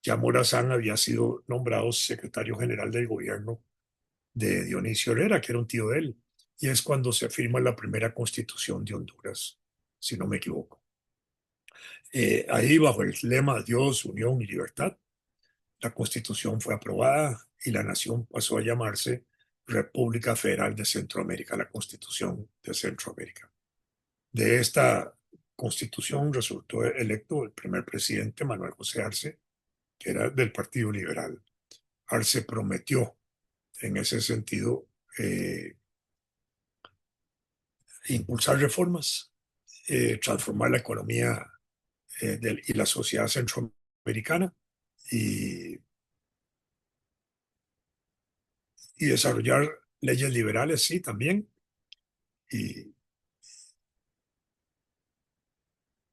ya Morazán había sido nombrado secretario general del gobierno de Dionisio Herrera, que era un tío de él, y es cuando se firma la primera constitución de Honduras, si no me equivoco. Ahí, bajo el lema Dios, Unión y Libertad, la constitución fue aprobada y la nación pasó a llamarse República Federal de Centroamérica, la constitución de Centroamérica. De esta constitución resultó electo el primer presidente, Manuel José Arce, que era del Partido Liberal. Arce prometió en ese sentido impulsar reformas, transformar la economía y la sociedad centroamericana y, y desarrollar leyes liberales, sí, también. Y,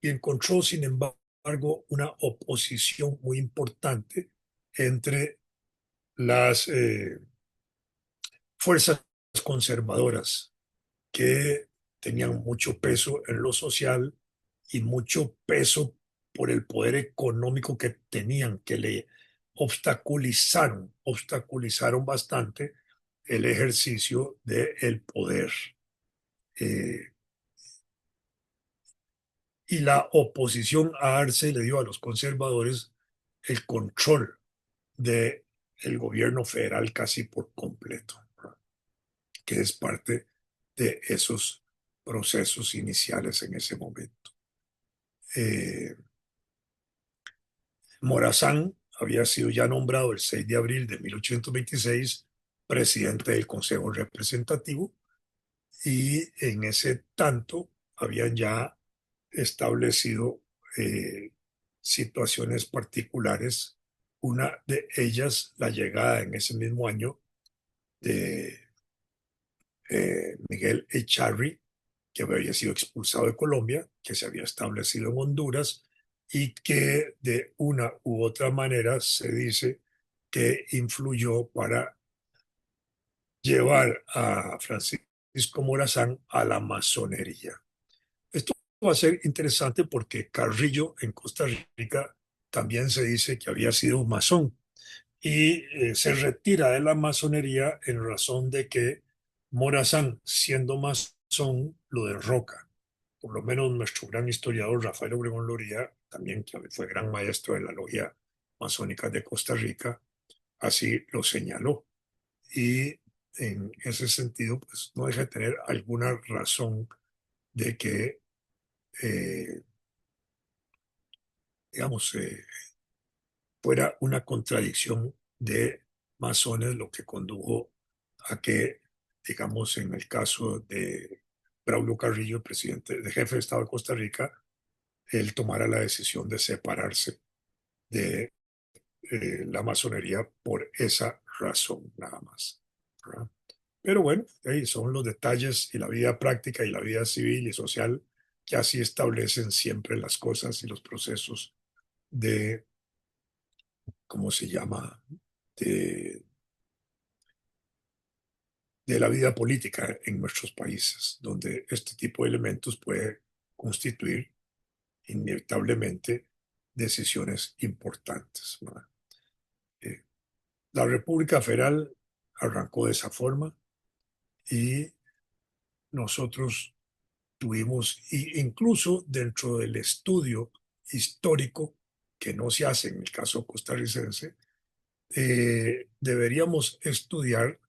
y encontró, sin embargo, una oposición muy importante entre las fuerzas conservadoras que tenían mucho peso en lo social y mucho peso por el poder económico que tenían, que le obstaculizaron bastante el ejercicio del poder. Eh, y la oposición a Arce le dio a los conservadores el control del gobierno federal casi por completo, que es parte de esos procesos iniciales en ese momento. Eh, Morazán había sido ya nombrado el 6 de abril de 1826 presidente del Consejo Representativo y en ese tanto habían ya establecido situaciones particulares. Una de ellas, la llegada en ese mismo año de Miguel Echarri, que había sido expulsado de Colombia, que se había establecido en Honduras y que de una u otra manera se dice que influyó para llevar a Francisco Morazán a la masonería. Esto va a ser interesante porque Carrillo en Costa Rica también se dice que había sido un masón y se retira de la masonería en razón de que Morazán, siendo masón, lo derroca. Por lo menos nuestro gran historiador Rafael Obregón Loría, también que fue gran maestro de la logia masónica de Costa Rica, así lo señaló. Y en ese sentido, pues no deja de tener alguna razón de que, eh, digamos, fuera una contradicción de masones lo que condujo a que, digamos, en el caso de Braulio Carrillo, presidente de jefe de Estado de Costa Rica, él tomara la decisión de separarse de la masonería por esa razón, nada más, ¿verdad? Pero bueno, ahí son los detalles y la vida práctica y la vida civil y social que así establecen siempre las cosas y los procesos de, ¿cómo se llama?, de, de la vida política en nuestros países, donde este tipo de elementos puede constituir inevitablemente decisiones importantes, ¿verdad? Eh, la República Federal arrancó de esa forma y nosotros tuvimos, incluso dentro del estudio histórico que no se hace en el caso costarricense, deberíamos estudiar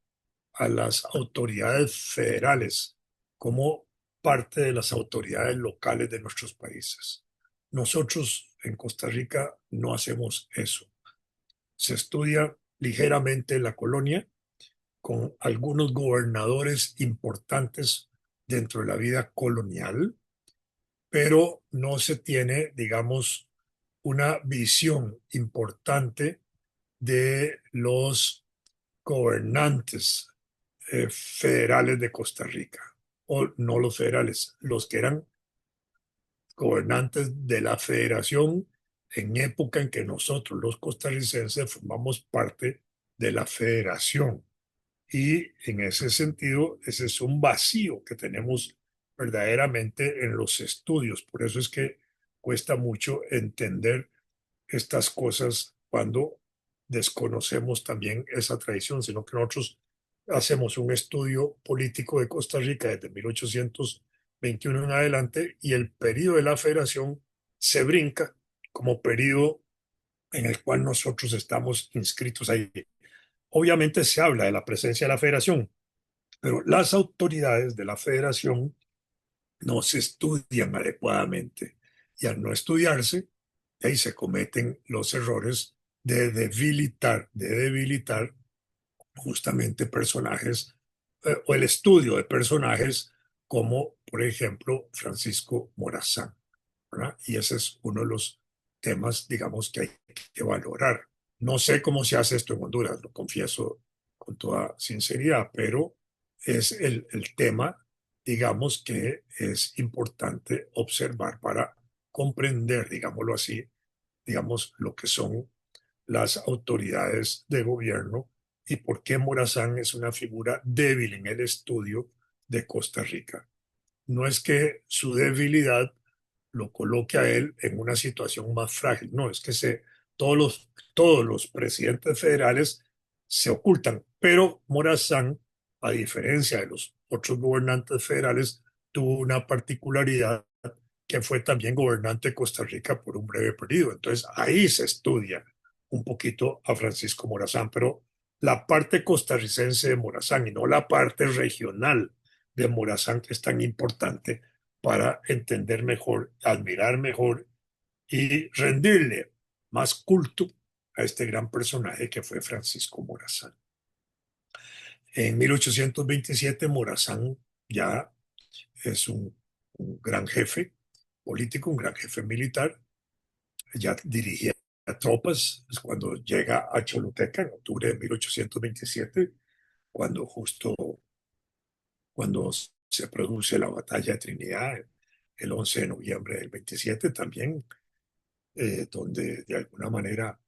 a las autoridades federales como parte de las autoridades locales de nuestros países. Nosotros en Costa Rica no hacemos eso. Se estudia ligeramente la colonia con algunos gobernadores importantes dentro de la vida colonial, pero no se tiene, digamos, una visión importante de los gobernantes federales de Costa Rica, o no los federales, los que eran gobernantes de la federación en época en que nosotros los costarricenses formamos parte de la federación. Y en ese sentido, ese es un vacío que tenemos verdaderamente en los estudios. Por eso es que cuesta mucho entender estas cosas cuando desconocemos también esa tradición, sino que nosotros hacemos un estudio político de Costa Rica desde 1821 en adelante y el periodo de la federación se brinca como periodo en el cual nosotros estamos inscritos ahí. Obviamente se habla de la presencia de la federación, pero las autoridades de la federación no se estudian adecuadamente y al no estudiarse, ahí se cometen los errores de debilitar justamente personajes o el estudio de personajes como, por ejemplo, Francisco Morazán, ¿verdad? Y ese es uno de los temas, digamos, que hay que valorar. No sé cómo se hace esto en Honduras, lo confieso con toda sinceridad, pero es el tema, digamos, que es importante observar para comprender, digámoslo así, digamos, lo que son las autoridades de gobierno y por qué Morazán es una figura débil en el estudio de Costa Rica. No es que su debilidad lo coloque a él en una situación más frágil, no, es que todos los presidentes federales se ocultan, pero Morazán, a diferencia de los otros gobernantes federales, tuvo una particularidad que fue también gobernante de Costa Rica por un breve periodo. Entonces ahí se estudia un poquito a Francisco Morazán, pero la parte costarricense de Morazán y no la parte regional de Morazán, que es tan importante para entender mejor, admirar mejor y rendirle más culto a este gran personaje que fue Francisco Morazán. En 1827 Morazán ya es un gran jefe político, un gran jefe militar, ya dirigía tropas es cuando llega a Choluteca en octubre de 1827, cuando justo cuando se produce la batalla de Trinidad el 11 de noviembre del 27 también, donde de alguna manera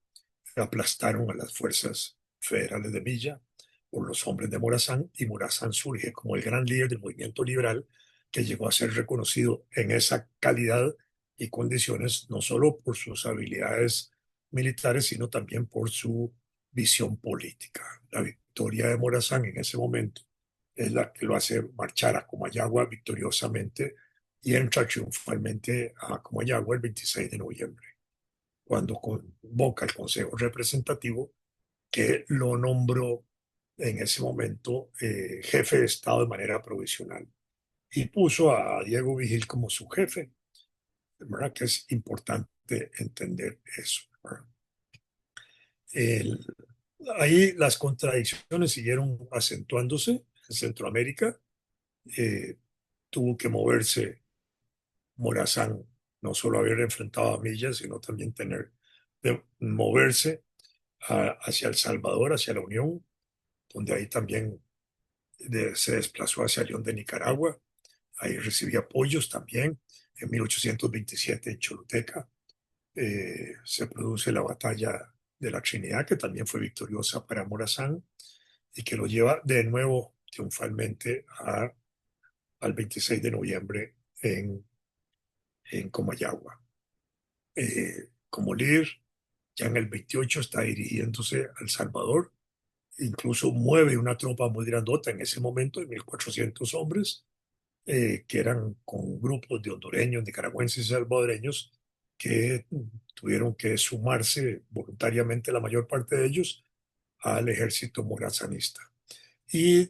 aplastaron a las fuerzas federales de Villa por los hombres de Morazán, y Morazán surge como el gran líder del movimiento liberal que llegó a ser reconocido en esa calidad y condiciones, no solo por sus habilidades militares, sino también por su visión política. La victoria de Morazán en ese momento es la que lo hace marchar a Comayagua victoriosamente y entra triunfalmente a Comayagua el 26 de noviembre, cuando convoca el Consejo Representativo que lo nombró en ese momento jefe de Estado de manera provisional y puso a Diego Vigil como su jefe, ¿verdad? Que es importante entender eso, ¿verdad? El- Ahí las contradicciones siguieron acentuándose en Centroamérica. eh, Tuvo que moverse Morazán, no solo haber enfrentado a Millas, sino también tener de moverse hacia El Salvador, hacia la Unión, donde ahí también se desplazó hacia León de Nicaragua. Ahí recibía apoyos también. En 1827 en Choluteca se produce la batalla de la Trinidad, que también fue victoriosa para Morazán y que lo lleva de nuevo triunfalmente al 26 de noviembre en Comayagua. Como líder, ya en el 28 está dirigiéndose a El Salvador, incluso mueve una tropa muy grandota en ese momento de 1.400 hombres, que eran con grupos de hondureños, nicaragüenses y salvadoreños que tuvieron que sumarse voluntariamente, la mayor parte de ellos, al ejército morazanista. Y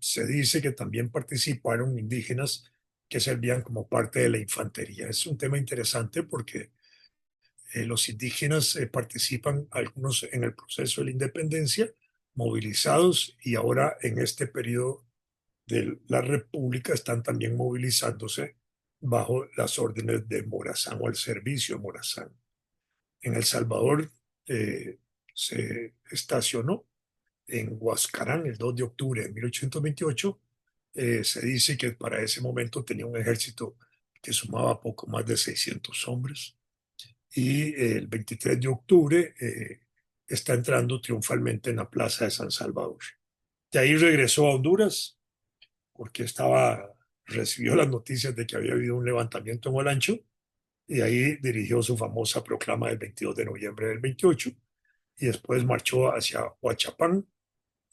se dice que también participaron indígenas que servían como parte de la infantería. Es un tema interesante porque los indígenas participan algunos en el proceso de la independencia, movilizados, y ahora en este periodo de la República están también movilizándose bajo las órdenes de Morazán o el servicio Morazán. en El Salvador se estacionó en Huascarán el 2 de octubre de 1828. Se dice que para ese momento tenía un ejército que sumaba poco más de 600 hombres y el 23 de octubre está entrando triunfalmente en la Plaza de San Salvador. De ahí regresó a Honduras porque recibió las noticias de que había habido un levantamiento en Olancho y ahí dirigió su famosa proclama del 22 de noviembre del 28 y después marchó hacia Huachapán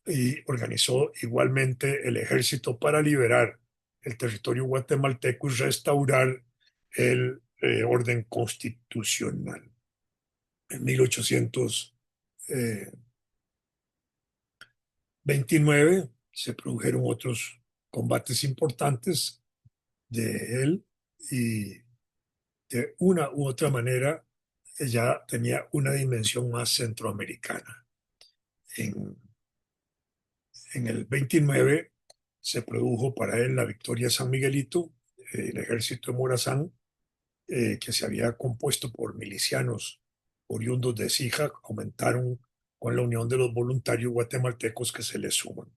y organizó igualmente el ejército para liberar el territorio guatemalteco y restaurar el orden constitucional. En 1829 se produjeron otros combates importantes de él y de una u otra manera ya tenía una dimensión más centroamericana. En, en el 29 se produjo para él la victoria de San Miguelito, el ejército de Morazán, que se había compuesto por milicianos oriundos de Sija, aumentaron con la unión de los voluntarios guatemaltecos que se les suman.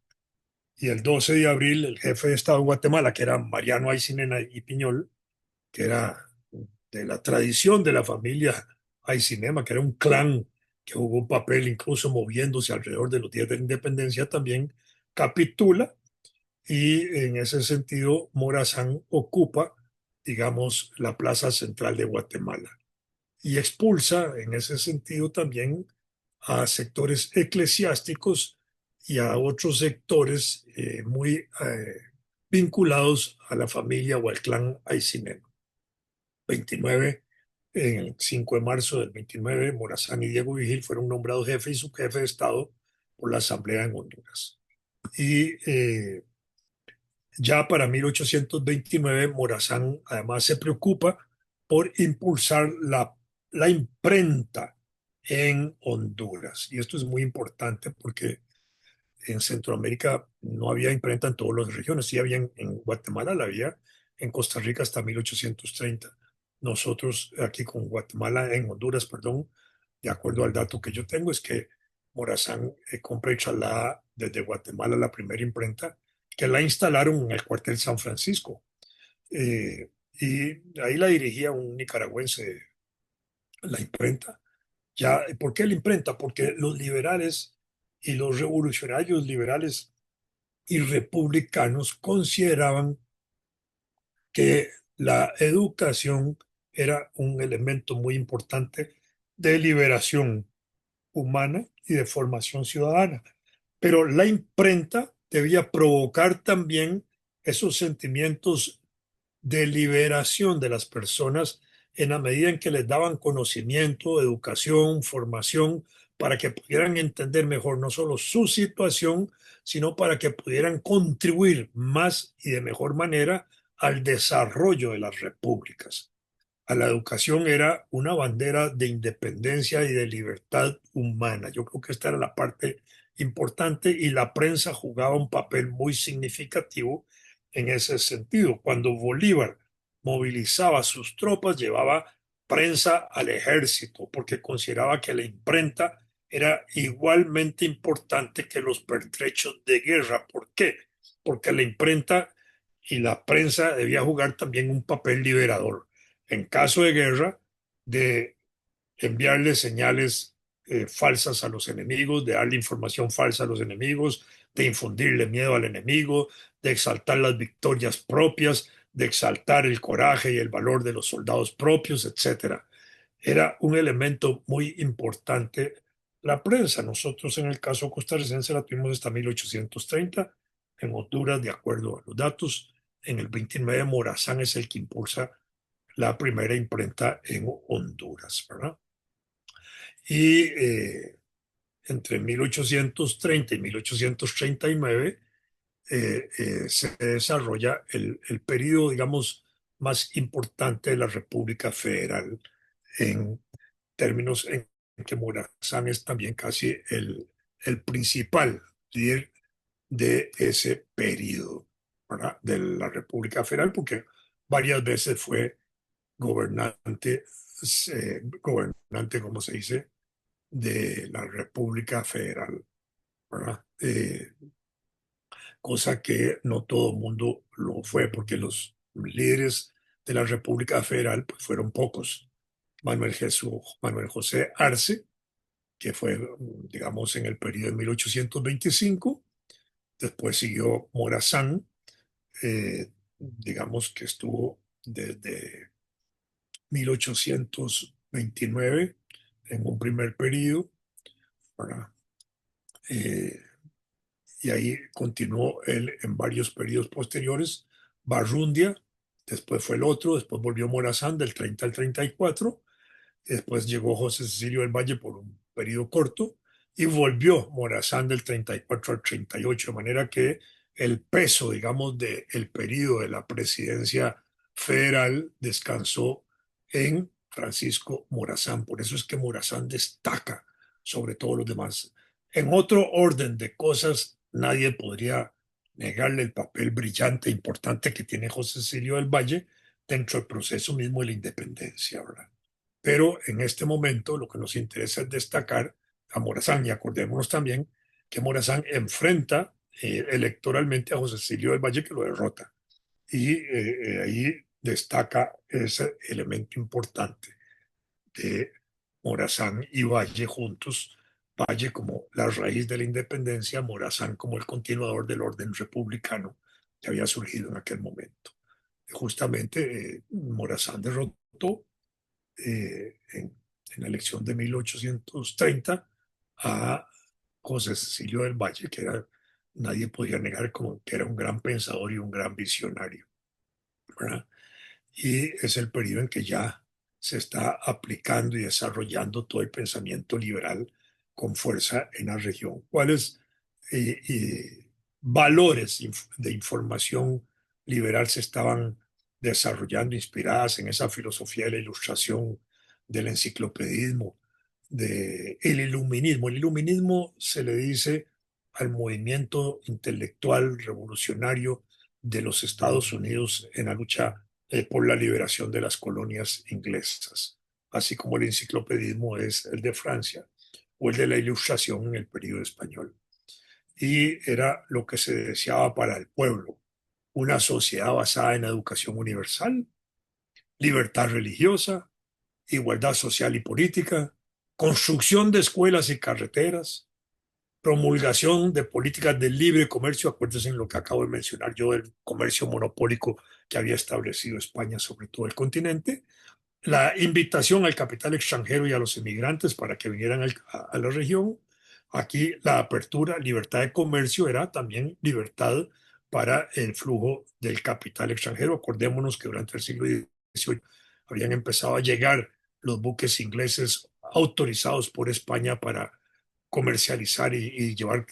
Y el 12 de abril, el jefe de Estado de Guatemala, que era Mariano Aycinena y Piñol, que era de la tradición de la familia Aycinema, que era un clan que jugó un papel incluso moviéndose alrededor de los días de la independencia, también capitula y en ese sentido Morazán ocupa, digamos, la plaza central de Guatemala y expulsa en ese sentido también a sectores eclesiásticos y a otros sectores muy vinculados a la familia o al clan Aycinema. 29, en el 5 de marzo del 29, Morazán y Diego Vigil fueron nombrados jefe y subjefe de Estado por la Asamblea en Honduras. Y ya para 1829, Morazán además se preocupa por impulsar la imprenta en Honduras. Y esto es muy importante porque en Centroamérica no había imprenta en todas las regiones. Sí había en Guatemala, la había en Costa Rica hasta 1830. Nosotros aquí con Guatemala, en Honduras, perdón, de acuerdo al dato que yo tengo, es que Morazán compra y traslada desde Guatemala la primera imprenta que la instalaron en el cuartel San Francisco. Y ahí la dirigía un nicaragüense, la imprenta. Ya, ¿por qué la imprenta? Porque los liberales y los revolucionarios liberales y republicanos consideraban que la educación era un elemento muy importante de liberación humana y de formación ciudadana. Pero la imprenta debía provocar también esos sentimientos de liberación de las personas en la medida en que les daban conocimiento, educación, formación, para que pudieran entender mejor no solo su situación, sino para que pudieran contribuir más y de mejor manera al desarrollo de las repúblicas. A la educación era una bandera de independencia y de libertad humana. Yo creo que esta era la parte importante y la prensa jugaba un papel muy significativo en ese sentido. Cuando Bolívar movilizaba sus tropas, llevaba prensa al ejército porque consideraba que la imprenta era igualmente importante que los pertrechos de guerra. ¿Por qué? Porque la imprenta y la prensa debía jugar también un papel liberador en caso de guerra, de enviarle señales falsas a los enemigos, de darle información falsa a los enemigos, de infundirle miedo al enemigo, de exaltar las victorias propias, de exaltar el coraje y el valor de los soldados propios, etcétera. Era un elemento muy importante la prensa. Nosotros en el caso costarricense la tuvimos hasta 1830, en Honduras, de acuerdo a los datos. En el 29 Morazán es el que impulsa la primera imprenta en Honduras, ¿verdad? Y entre 1830 y 1839 se desarrolla el periodo, digamos, más importante de la República Federal en términos en que Morazán es también casi el principal líder de ese periodo, ¿verdad? De la República Federal, porque varias veces fue gobernante, gobernador gobernante, como se dice, de la República Federal, ¿verdad? Cosa que no todo el mundo lo fue, porque los líderes de la República Federal pues, fueron pocos. Manuel José Arce, que fue, digamos, en el periodo de 1825, después siguió Morazán, digamos que estuvo desde 1829 en un primer periodo, ¿verdad? Eh, y ahí continuó él en varios periodos posteriores. Barrundia, después fue el otro, después volvió Morazán del 30 al 34. Después llegó José Cecilio del Valle por un periodo corto y volvió Morazán del 34 al 38, de manera que el peso, digamos, del periodo de la presidencia federal descansó en Francisco Morazán. Por eso es que Morazán destaca sobre todos los demás. En otro orden de cosas, nadie podría negarle el papel brillante e importante que tiene José Cecilio del Valle dentro del proceso mismo de la independencia, ¿verdad? Pero en este momento lo que nos interesa es destacar a Morazán y acordémonos también que Morazán enfrenta electoralmente a José Cecilio del Valle que lo derrota. Y ahí destaca ese elemento importante de Morazán y Valle juntos, Valle como la raíz de la independencia, Morazán como el continuador del orden republicano que había surgido en aquel momento. Justamente Morazán derrotó en la elección de 1830 a José Cecilio del Valle, que era, nadie podía negar como que era un gran pensador y un gran visionario, ¿verdad? Y es el periodo en que ya se está aplicando y desarrollando todo el pensamiento liberal con fuerza en la región. ¿Cuáles valores de información liberal se estaban desarrollando inspiradas en esa filosofía de la ilustración, del enciclopedismo, del iluminismo? El iluminismo se le dice al movimiento intelectual revolucionario de los Estados Unidos en la lucha por la liberación de las colonias inglesas, así como el enciclopedismo es el de Francia o el de la Ilustración en el periodo español. Y era lo que se deseaba para el pueblo, una sociedad basada en educación universal, libertad religiosa, igualdad social y política, construcción de escuelas y carreteras, promulgación de políticas de libre comercio. Acuérdense en lo que acabo de mencionar yo del comercio monopólico que había establecido España sobre todo el continente, la invitación al capital extranjero y a los inmigrantes para que vinieran a la región. Aquí la apertura, libertad de comercio era también libertad para el flujo del capital extranjero. Acordémonos que durante el siglo XVIII habían empezado a llegar los buques ingleses autorizados por España para comercializar y llevar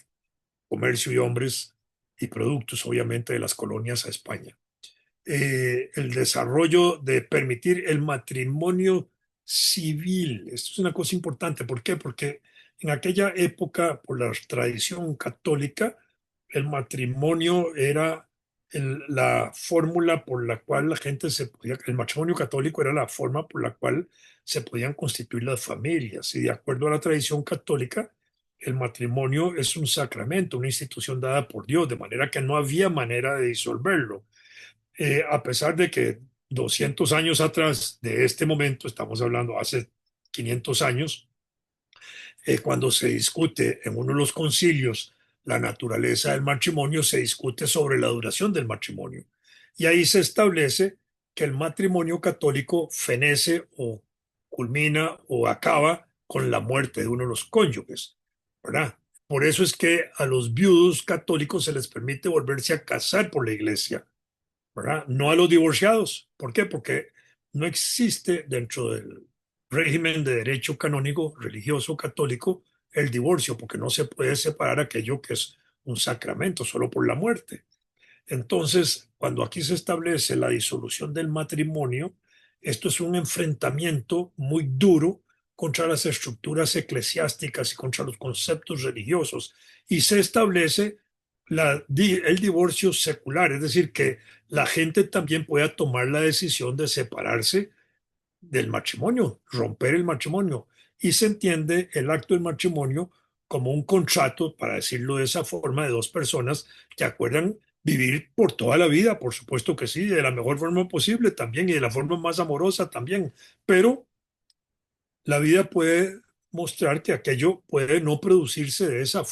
comercio y hombres y productos, obviamente, de las colonias a España. El desarrollo de permitir el matrimonio civil. Esto es una cosa importante. ¿Por qué? Porque en aquella época, por la tradición católica, el matrimonio era la fórmula por la cual la gente se podía, el matrimonio católico era la forma por la cual se podían constituir las familias. Y de acuerdo a la tradición católica, el matrimonio es un sacramento, una institución dada por Dios, de manera que no había manera de disolverlo. A pesar de que 200 años atrás de este momento, estamos hablando hace 500 años, cuando se discute en uno de los concilios la naturaleza del matrimonio, se discute sobre la duración del matrimonio. Y ahí se establece que el matrimonio católico fenece o culmina o acaba con la muerte de uno de los cónyuges, ¿verdad? Por eso es que a los viudos católicos se les permite volverse a casar por la iglesia, ¿verdad? No a los divorciados. ¿Por qué? Porque no existe dentro del régimen de derecho canónico religioso católico el divorcio, porque no se puede separar aquello que es un sacramento solo por la muerte. Entonces, cuando aquí se establece la disolución del matrimonio, esto es un enfrentamiento muy duro contra las estructuras eclesiásticas y contra los conceptos religiosos, y se establece el divorcio secular, es decir, que la gente también pueda tomar la decisión de separarse del matrimonio, romper el matrimonio. Y se entiende el acto del matrimonio como un contrato, para decirlo de esa forma, de dos personas que acuerdan vivir por toda la vida, por supuesto que sí, de la mejor forma posible también y de la forma más amorosa también, pero la vida puede mostrar que aquello puede no producirse de esa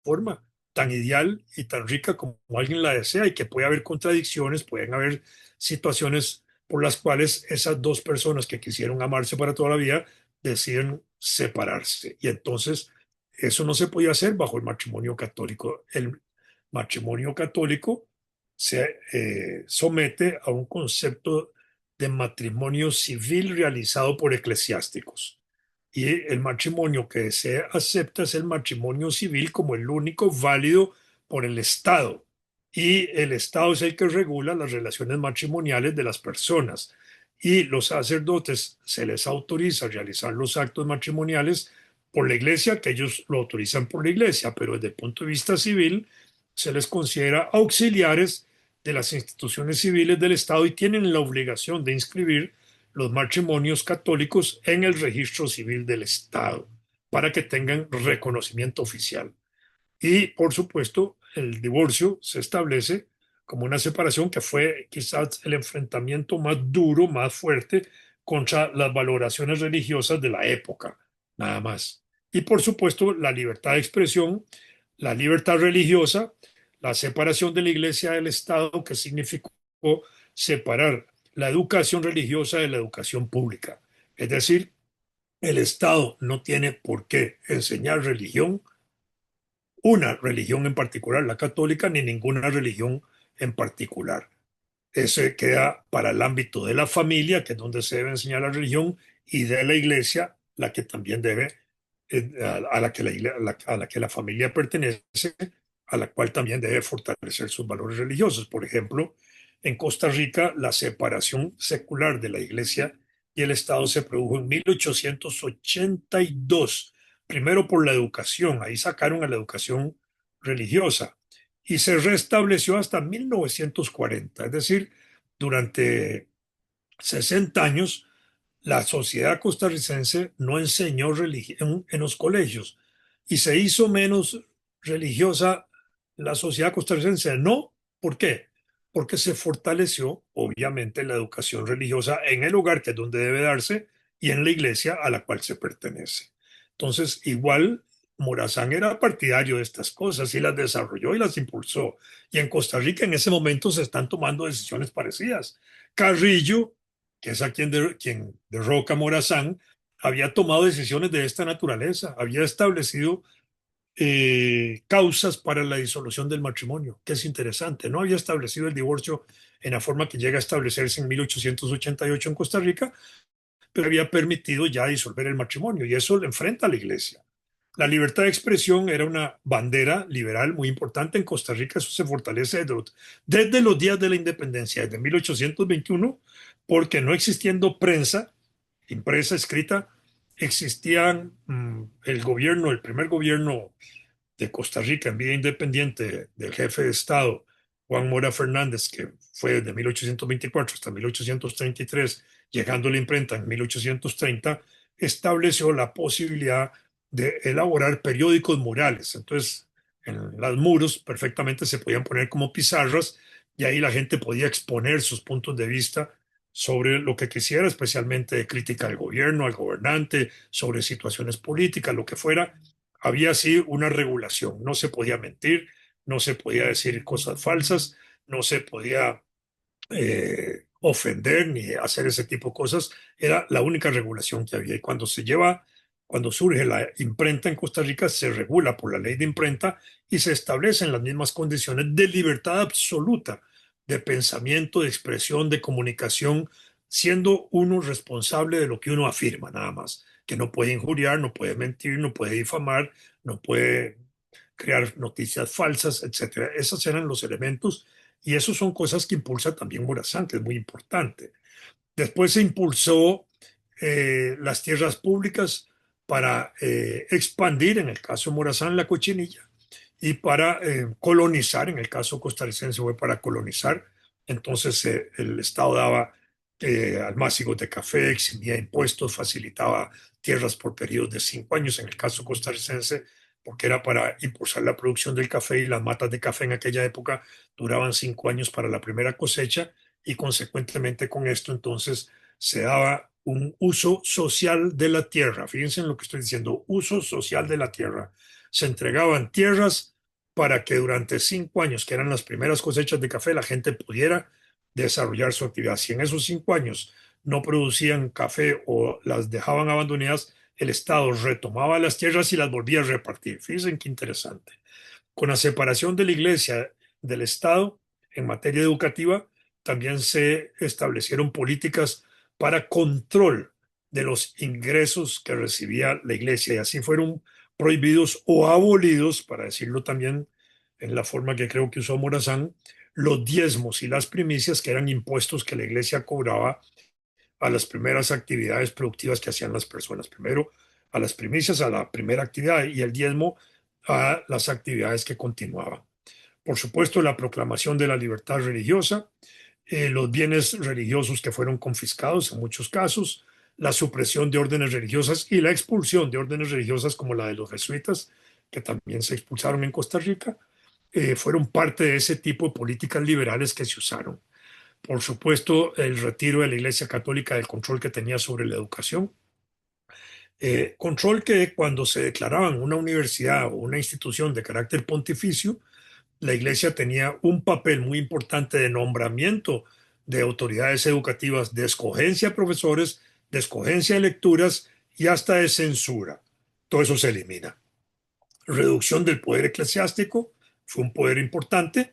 forma tan ideal y tan rica como alguien la desea y que puede haber contradicciones, pueden haber situaciones por las cuales esas dos personas que quisieron amarse para toda la vida deciden separarse. Y entonces eso no se podía hacer bajo el matrimonio católico. El matrimonio católico se somete a un concepto de matrimonio civil realizado por eclesiásticos. Y el matrimonio que se acepta es el matrimonio civil como el único válido por el Estado. Y el Estado es el que regula las relaciones matrimoniales de las personas. Y los sacerdotes se les autoriza a realizar los actos matrimoniales por la iglesia, que ellos lo autorizan por la iglesia, pero desde el punto de vista civil se les considera auxiliares de las instituciones civiles del Estado y tienen la obligación de inscribir los matrimonios católicos en el registro civil del Estado para que tengan reconocimiento oficial. Y, por supuesto, el divorcio se establece como una separación que fue quizás el enfrentamiento más duro, más fuerte contra las valoraciones religiosas de la época, nada más. Y, por supuesto, la libertad de expresión, la libertad religiosa, la separación de la iglesia del Estado, que significó separar la educación religiosa de la educación pública. Es decir, el Estado no tiene por qué enseñar religión, una religión en particular, la católica, ni ninguna religión en particular. Eso queda para el ámbito de la familia, que es donde se debe enseñar la religión, y de la iglesia, la que también debe, a la que a la que la familia pertenece, a la cual también debe fortalecer sus valores religiosos. Por ejemplo, en Costa Rica, la separación secular de la iglesia y el Estado se produjo en 1882, primero por la educación, ahí sacaron a la educación religiosa, y se restableció hasta 1940, es decir, durante 60 años la sociedad costarricense no enseñó religión en los colegios y se hizo menos religiosa la sociedad costarricense. No, ¿por qué? Porque se fortaleció, obviamente, la educación religiosa en el hogar, que es donde debe darse, y en la iglesia a la cual se pertenece. Entonces, igual Morazán era partidario de estas cosas y las desarrolló y las impulsó. Y en Costa Rica en ese momento se están tomando decisiones parecidas. Carrillo, que es a quien derroca Morazán, había tomado decisiones de esta naturaleza, había establecido causas para la disolución del matrimonio, que es interesante. No había establecido el divorcio en la forma que llega a establecerse en 1888 en Costa Rica, pero había permitido ya disolver el matrimonio y eso le enfrenta a la iglesia. La libertad de expresión era una bandera liberal muy importante en Costa Rica, eso se fortalece desde los días de la independencia, desde 1821, porque no existiendo prensa, impresa, escrita, existían el gobierno, el primer gobierno de Costa Rica en vida independiente del jefe de Estado, Juan Mora Fernández, que fue de 1824 hasta 1833, llegando a la imprenta en 1830, estableció la posibilidad de elaborar periódicos murales. Entonces, en los muros perfectamente se podían poner como pizarras y ahí la gente podía exponer sus puntos de vista sobre lo que quisiera, especialmente de crítica al gobierno, al gobernante, sobre situaciones políticas, lo que fuera. Había así una regulación, no se podía mentir, no se podía decir cosas falsas, no se podía ofender ni hacer ese tipo de cosas, era la única regulación que había. Y cuando surge la imprenta en Costa Rica, se regula por la ley de imprenta y se establecen las mismas condiciones de libertad absoluta de pensamiento, de expresión, de comunicación, siendo uno responsable de lo que uno afirma, nada más, que no puede injuriar, no puede mentir, no puede difamar, no puede crear noticias falsas, etcétera. Esos eran los elementos y eso son cosas que impulsa también Morazán, que es muy importante. Después se impulsó las tierras públicas para expandir, en el caso de Morazán, la cochinilla y para colonizar, en el caso costarricense fue para colonizar. Entonces el Estado daba almácigos de café, eximía impuestos, facilitaba tierras por periodos de 5 años, en el caso costarricense, porque era para impulsar la producción del café y las matas de café en aquella época duraban 5 años para la primera cosecha y consecuentemente con esto entonces se daba un uso social de la tierra. Fíjense en lo que estoy diciendo, uso social de la tierra. Se entregaban tierras para que durante 5 años, que eran las primeras cosechas de café, la gente pudiera desarrollar su actividad. Si en esos 5 años no producían café o las dejaban abandonadas, el Estado retomaba las tierras y las volvía a repartir. Fíjense qué interesante. Con la separación de la Iglesia del Estado en materia educativa, también se establecieron políticas para control de los ingresos que recibía la Iglesia y así fueron prohibidos o abolidos, para decirlo también en la forma que creo que usó Morazán, los diezmos y las primicias, que eran impuestos que la Iglesia cobraba a las primeras actividades productivas que hacían las personas. Primero a las primicias, a la primera actividad y el diezmo a las actividades que continuaban. Por supuesto, la proclamación de la libertad religiosa, los bienes religiosos que fueron confiscados en muchos casos, la supresión de órdenes religiosas y la expulsión de órdenes religiosas como la de los jesuitas, que también se expulsaron en Costa Rica, fueron parte de ese tipo de políticas liberales que se usaron. Por supuesto, el retiro de la Iglesia Católica del control que tenía sobre la educación, control que cuando se declaraban una universidad o una institución de carácter pontificio, la Iglesia tenía un papel muy importante de nombramiento de autoridades educativas, de escogencia de profesores, de escogencia de lecturas y hasta de censura. Todo eso se elimina. Reducción del poder eclesiástico fue un poder importante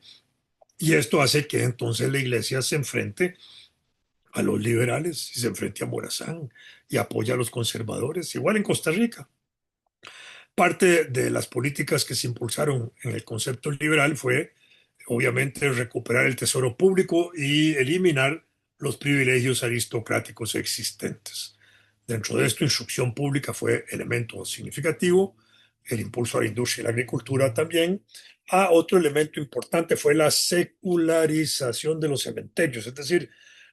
y esto hace que entonces la Iglesia se enfrente a los liberales y se enfrenta a Morazán y apoya a los conservadores, igual en Costa Rica. Parte de las políticas que se impulsaron en el concepto liberal fue, obviamente, recuperar el tesoro público y eliminar los privilegios aristocráticos existentes. Dentro de esto, instrucción pública fue elemento significativo, el impulso a la industria y la agricultura también. Otro elemento importante fue la secularización de los cementerios, es decir,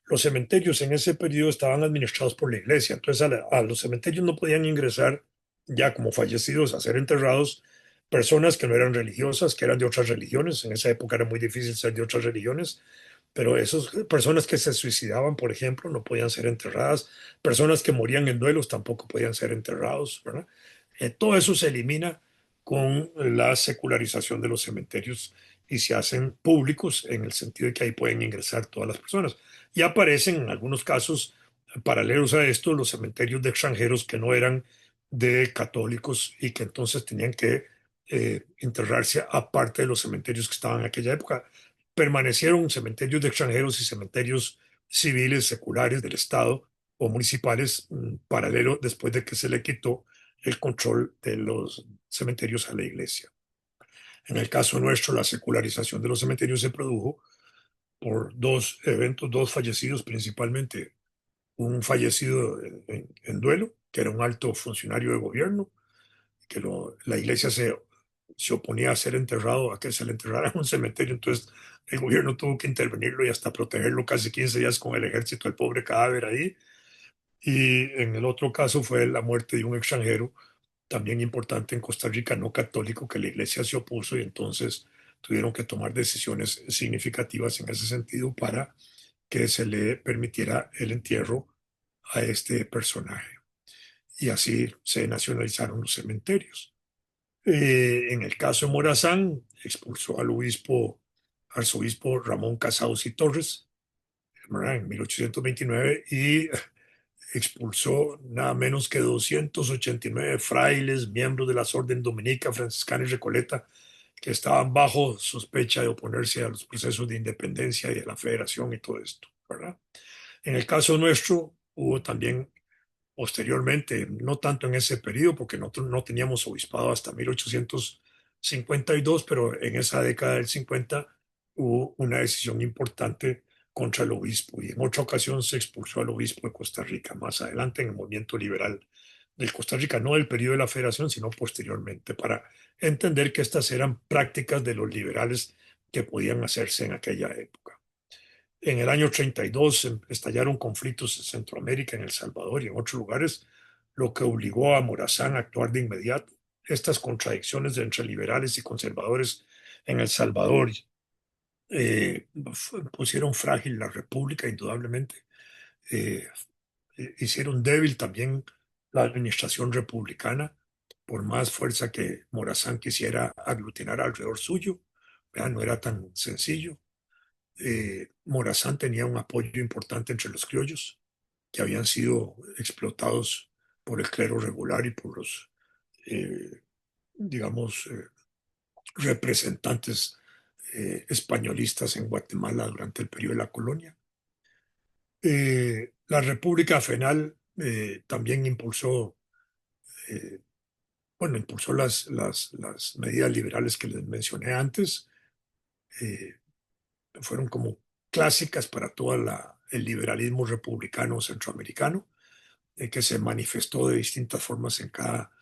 los cementerios en ese periodo estaban administrados por la iglesia, entonces a los cementerios no podían ingresar ya como fallecidos a ser enterrados personas que no eran religiosas, que eran de otras religiones. En esa época era muy difícil ser de otras religiones, pero esas personas que se suicidaban, por ejemplo, no podían ser enterradas. Personas que morían en duelos tampoco podían ser enterrados, ¿verdad? Todo eso se elimina con la secularización de los cementerios y se hacen públicos en el sentido de que ahí pueden ingresar todas las personas. Y aparecen en algunos casos paralelos a esto los cementerios de extranjeros que no eran de católicos y que entonces tenían que enterrarse aparte de los cementerios que estaban en aquella época. Permanecieron cementerios de extranjeros y cementerios civiles, seculares del Estado o municipales paralelo después de que se le quitó el control de los cementerios a la iglesia. En el caso nuestro, la secularización de los cementerios se produjo por dos eventos, dos fallecidos principalmente. Un fallecido en duelo, que era un alto funcionario de gobierno, que la iglesia se oponía a ser enterrado, a que se le enterrara en un cementerio, entonces el gobierno tuvo que intervenirlo y hasta protegerlo casi 15 días con el ejército, el pobre cadáver ahí. Y en el otro caso fue la muerte de un extranjero, también importante en Costa Rica, no católico, que la iglesia se opuso y entonces tuvieron que tomar decisiones significativas en ese sentido para que se le permitiera el entierro a este personaje. Y así se nacionalizaron los cementerios. En el caso de Morazán, expulsó al arzobispo Ramón Casados y Torres, ¿verdad? En 1829 y expulsó nada menos que 289 frailes, miembros de las orden dominica, franciscana y recoleta, que estaban bajo sospecha de oponerse a los procesos de independencia y de la federación y todo esto, ¿verdad? En el caso nuestro, hubo también posteriormente, no tanto en ese periodo, porque nosotros no teníamos obispado hasta 1852, pero en esa década del 50 hubo una decisión importante contra el obispo y en otra ocasión se expulsó al obispo de Costa Rica, más adelante en el movimiento liberal del Costa Rica, no del periodo de la federación, sino posteriormente, para entender que estas eran prácticas de los liberales que podían hacerse en aquella época. En el año 32 estallaron conflictos en Centroamérica, en El Salvador y en otros lugares, lo que obligó a Morazán a actuar de inmediato. Estas contradicciones entre liberales y conservadores en El Salvador pusieron frágil la república, indudablemente. Eh, Hicieron débil también la administración republicana, por más fuerza que Morazán quisiera aglutinar alrededor suyo. ¿Verdad? No era tan sencillo. Morazán tenía un apoyo importante entre los criollos, que habían sido explotados por el clero regular y por los, eh, digamos, representantes españolistas en Guatemala durante el periodo de la colonia. La República Federal también impulsó, eh, bueno, impulsó las medidas liberales que les mencioné antes. Eh, Fueron como clásicas para todo el liberalismo republicano centroamericano, que se manifestó de distintas formas en cada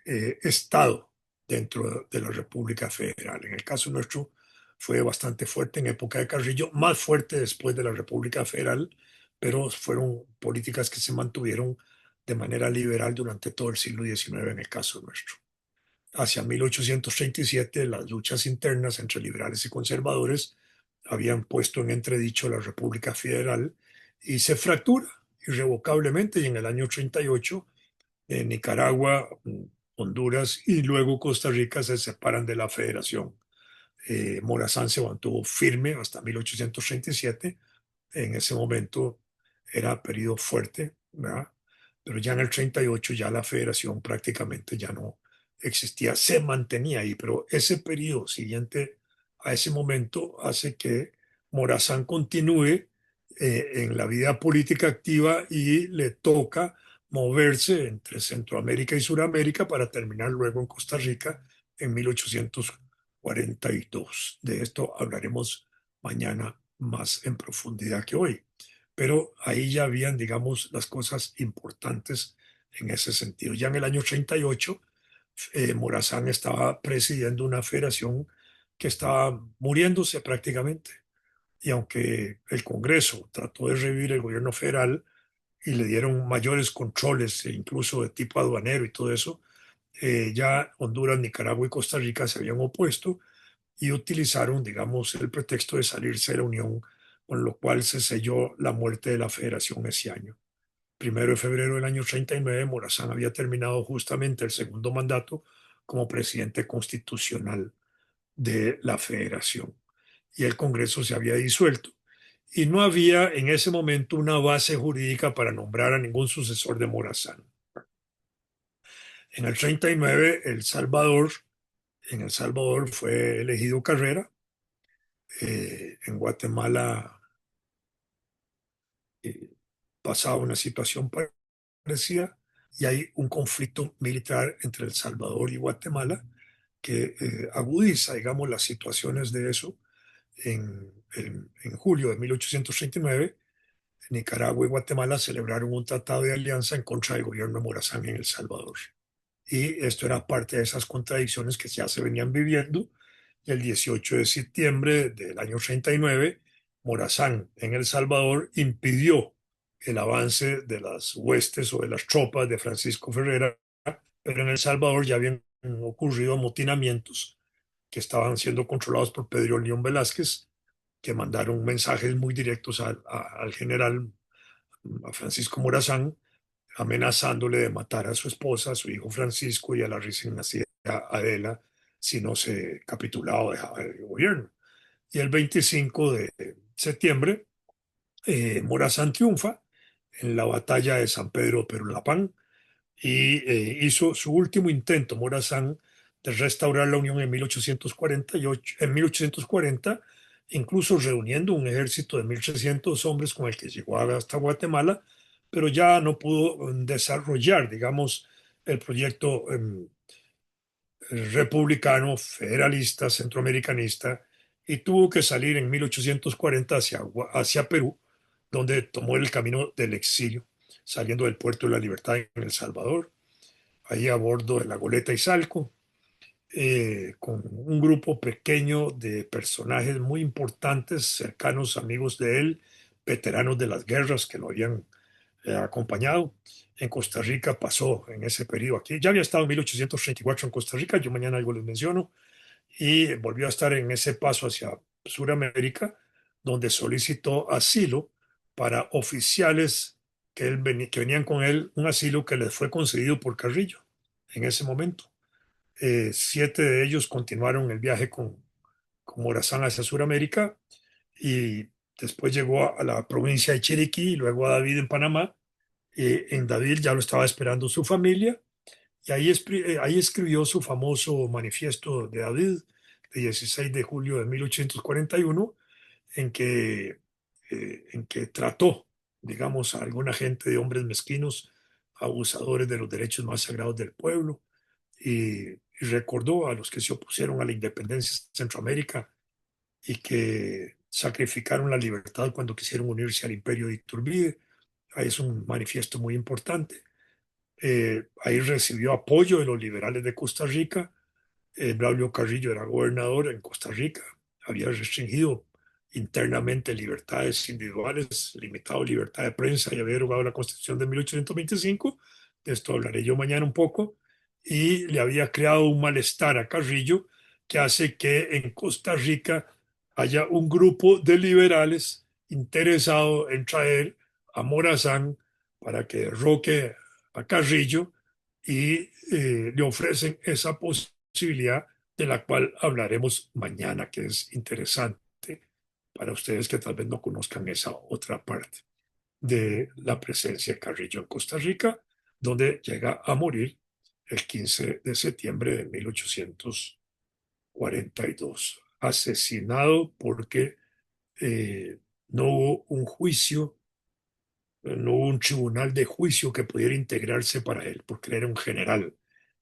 estado dentro de la República Federal. En el caso nuestro fue bastante fuerte en época de Carrillo, más fuerte después de la República Federal, pero fueron políticas que se mantuvieron de manera liberal durante todo el siglo XIX en el caso nuestro. Hacia 1837, las luchas internas entre liberales y conservadores habían puesto en entredicho la República Federal y se fractura irrevocablemente, y en el año 38 Nicaragua, Honduras y luego Costa Rica se separan de la federación. Morazán se mantuvo firme hasta 1837. En ese momento era periodo fuerte, ¿verdad? Pero ya en el 38 ya la federación prácticamente ya no existía, se mantenía ahí, pero ese periodo siguiente a ese momento hace que Morazán continúe en la vida política activa y le toca moverse entre Centroamérica y Suramérica para terminar luego en Costa Rica en 1842. De esto hablaremos mañana más en profundidad que hoy. Pero ahí ya habían, digamos, las cosas importantes en ese sentido. Ya en el año 38, Morazán estaba presidiendo una federación que estaba muriéndose prácticamente. Y aunque el Congreso trató de revivir el gobierno federal y le dieron mayores controles, incluso de tipo aduanero y todo eso, ya Honduras, Nicaragua y Costa Rica se habían opuesto y utilizaron, digamos, el pretexto de salirse de la Unión, con lo cual se selló la muerte de la Federación ese año. 1 de febrero del año 39, Morazán había terminado justamente el segundo mandato como presidente constitucional de la Federación y el Congreso se había disuelto y no había en ese momento una base jurídica para nombrar a ningún sucesor de Morazán. En el 39, en El Salvador fue elegido Carrera. En Guatemala eh, pasaba una situación parecida y hay un conflicto militar entre El Salvador y Guatemala que agudiza, digamos, las situaciones de eso. En julio de 1839, Nicaragua y Guatemala celebraron un tratado de alianza en contra del gobierno de Morazán en El Salvador. Y esto era parte de esas contradicciones que ya se venían viviendo. Y el 18 de septiembre del año 39, Morazán en El Salvador impidió el avance de las huestes o de las tropas de Francisco Ferrera, pero en El Salvador ya habían ocurrido amotinamientos que estaban siendo controlados por Pedro León Velázquez, que mandaron mensajes muy directos al general, a Francisco Morazán, amenazándole de matar a su esposa, a su hijo Francisco y a la recién nacida Adela si no se capitulaba o dejaba el gobierno. Y el 25 de septiembre, Morazán triunfa en la batalla de San Pedro Perulapán y hizo su último intento, Morazán, de restaurar la Unión en 1848, en 1840, incluso reuniendo un ejército de 1.300 hombres con el que llegó hasta Guatemala, pero ya no pudo desarrollar, digamos, el proyecto republicano, federalista, centroamericanista, y tuvo que salir en 1840 hacia Perú, donde tomó el camino del exilio, saliendo del puerto de la Libertad en El Salvador, ahí a bordo de la goleta Izalco, con un grupo pequeño de personajes muy importantes, cercanos amigos de él, veteranos de las guerras que lo habían acompañado. En Costa Rica pasó en ese periodo aquí. Ya había estado en 1834 en Costa Rica, yo mañana algo les menciono, y volvió a estar en ese paso hacia Sudamérica, donde solicitó asilo para oficiales que venían con él, un asilo que les fue concedido por Carrillo en ese momento. 7 de ellos continuaron el viaje con Morazán hacia Sudamérica y después llegó a la provincia de Chiriquí y luego a David en Panamá. En David ya lo estaba esperando su familia y ahí escribió su famoso manifiesto de David de 16 de julio de 1841 en que trató, digamos, a alguna gente de hombres mezquinos, abusadores de los derechos más sagrados del pueblo, y recordó a los que se opusieron a la independencia de Centroamérica y que sacrificaron la libertad cuando quisieron unirse al imperio de Iturbide. Ahí es un manifiesto muy importante. Ahí recibió apoyo de los liberales de Costa Rica. Braulio Carrillo era gobernador en Costa Rica, había restringido internamente libertades individuales, limitado libertad de prensa y había derogado la Constitución de 1825. De esto hablaré yo mañana un poco. Y le había creado un malestar a Carrillo que hace que en Costa Rica haya un grupo de liberales interesado en traer a Morazán para que derroque a Carrillo y le ofrecen esa posibilidad de la cual hablaremos mañana, que es interesante para ustedes que tal vez no conozcan esa otra parte de la presencia de Carrillo en Costa Rica, donde llega a morir el 15 de septiembre de 1842, asesinado porque no hubo un juicio, no hubo un tribunal de juicio que pudiera integrarse para él, porque él era un general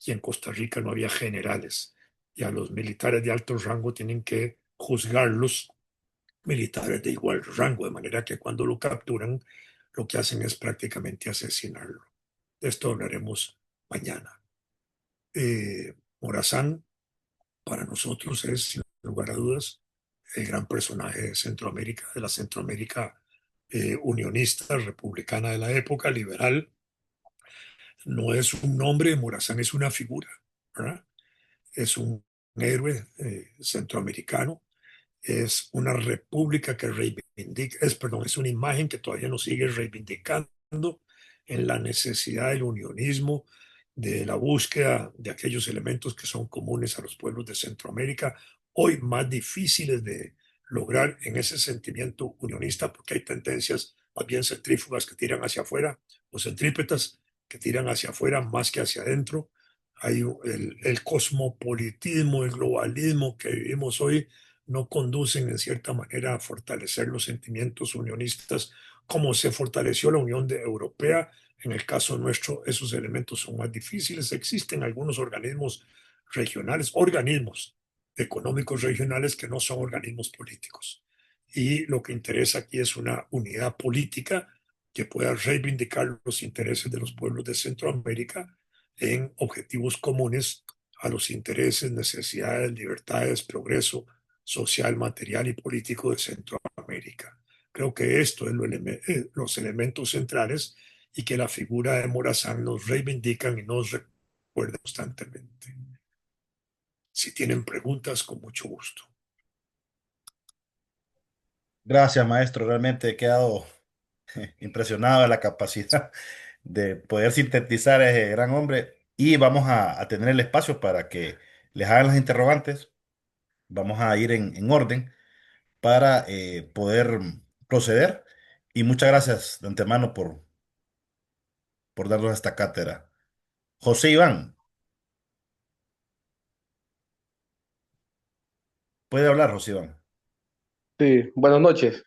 y en Costa Rica no había generales. Y a los militares de alto rango tienen que juzgarlos militares de igual rango, de manera que cuando lo capturan, lo que hacen es prácticamente asesinarlo. De esto hablaremos mañana. Morazán, para nosotros, es, sin lugar a dudas, el gran personaje de Centroamérica, de la Centroamérica unionista, republicana de la época, liberal. No es un nombre, Morazán es una figura, ¿verdad? Es un héroe centroamericano, es una república que reivindica, perdón, es una imagen que todavía nos sigue reivindicando en la necesidad del unionismo, de la búsqueda de aquellos elementos que son comunes a los pueblos de Centroamérica, hoy más difíciles de lograr en ese sentimiento unionista, porque hay tendencias más bien centrífugas que tiran hacia afuera, o centrípetas que tiran hacia afuera más que hacia adentro. Hay el cosmopolitismo, el globalismo que vivimos hoy no conducen en cierta manera a fortalecer los sentimientos unionistas como se fortaleció la Europea. En el caso nuestro, esos elementos son más difíciles. Existen algunos organismos regionales, organismos económicos regionales que no son organismos políticos. Y lo que interesa aquí es una unidad política que pueda reivindicar los intereses de los pueblos de Centroamérica en objetivos comunes a los intereses, necesidades, libertades, progreso social, material y político de Centroamérica. Creo que esto es los elementos centrales y que la figura de Morazán nos reivindican y nos recuerda constantemente. Si tienen preguntas, con mucho gusto. Gracias, maestro. Realmente he quedado impresionado de la capacidad de poder sintetizar a ese gran hombre y vamos a tener el espacio para que les hagan las interrogantes. Vamos a ir en orden para poder proceder y muchas gracias de antemano por darnos esta cátedra. José Iván, puede hablar, José Iván. Sí, buenas noches.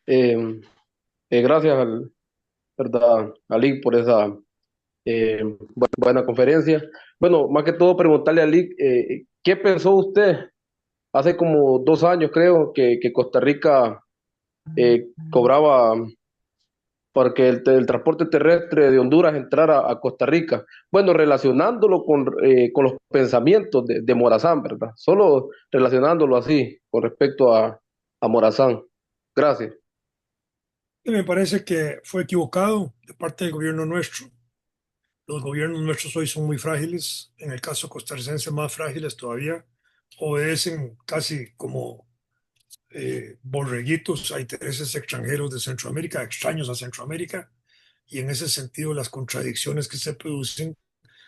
Eh, Gracias ¿verdad? A Lick por esa buena conferencia. Bueno, más que todo preguntarle a Lick, ¿qué pensó usted hace como 2 años, creo, que Costa Rica cobraba para que el transporte terrestre de Honduras entrara a Costa Rica. Bueno, relacionándolo con los pensamientos de Morazán, ¿verdad? Solo relacionándolo así con respecto a Morazán. Gracias. Y me parece que fue equivocado de parte del gobierno nuestro. Los gobiernos nuestros hoy son muy frágiles, en el caso costarricense más frágiles todavía, obedecen casi como borreguitos a intereses extranjeros de Centroamérica, extraños a Centroamérica, y en ese sentido las contradicciones que se producen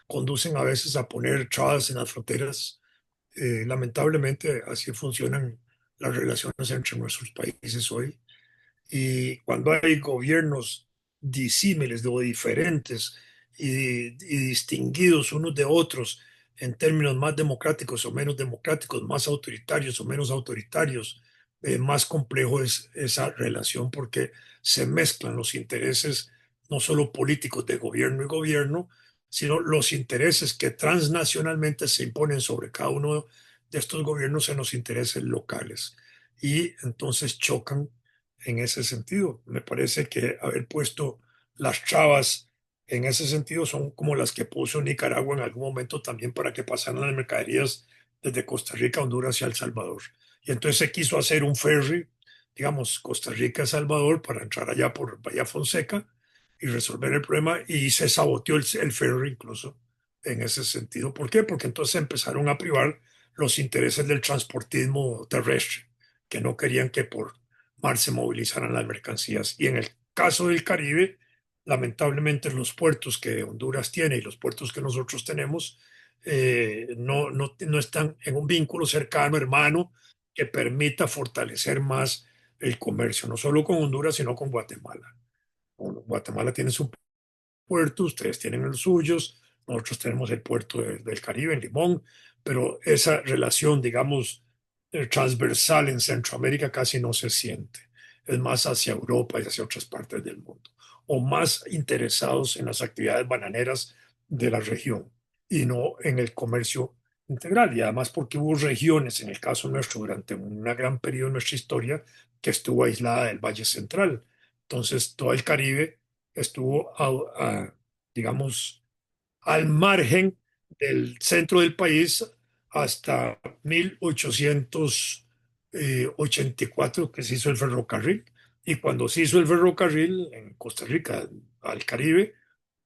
conducen a veces a poner trabas en las fronteras. Lamentablemente así funcionan las relaciones entre nuestros países hoy. Y cuando hay gobiernos disímiles o diferentes y distinguidos unos de otros en términos más democráticos o menos democráticos, más autoritarios o menos autoritarios, más complejo es esa relación porque se mezclan los intereses no solo políticos de gobierno y gobierno, sino los intereses que transnacionalmente se imponen sobre cada uno de estos gobiernos en los intereses locales. Y entonces chocan en ese sentido. Me parece que haber puesto las trabas en ese sentido son como las que puso Nicaragua en algún momento también para que pasaran las mercaderías desde Costa Rica, Honduras y El Salvador. Y entonces se quiso hacer un ferry, digamos, Costa Rica, El Salvador, para entrar allá por Bahía Fonseca y resolver el problema y se saboteó el ferry incluso en ese sentido. ¿Por qué? Porque entonces empezaron a privar los intereses del transportismo terrestre, que no querían que por mar se movilizaran las mercancías. Y en el caso del Caribe, lamentablemente los puertos que Honduras tiene y los puertos que nosotros tenemos no están en un vínculo cercano, hermano, que permita fortalecer más el comercio, no solo con Honduras, sino con Guatemala. Bueno, Guatemala tiene su puerto, ustedes tienen los suyos, nosotros tenemos el puerto del Caribe en Limón, pero esa relación, digamos, transversal en Centroamérica casi no se siente. Es más hacia Europa y hacia otras partes del mundo, o más interesados en las actividades bananeras de la región y no en el comercio integral. Y además porque hubo regiones, en el caso nuestro, durante un gran periodo de nuestra historia, que estuvo aislada del Valle Central. Entonces, todo el Caribe estuvo, digamos, al margen del centro del país hasta 1884 que se hizo el ferrocarril. Y cuando se hizo el ferrocarril en Costa Rica al Caribe,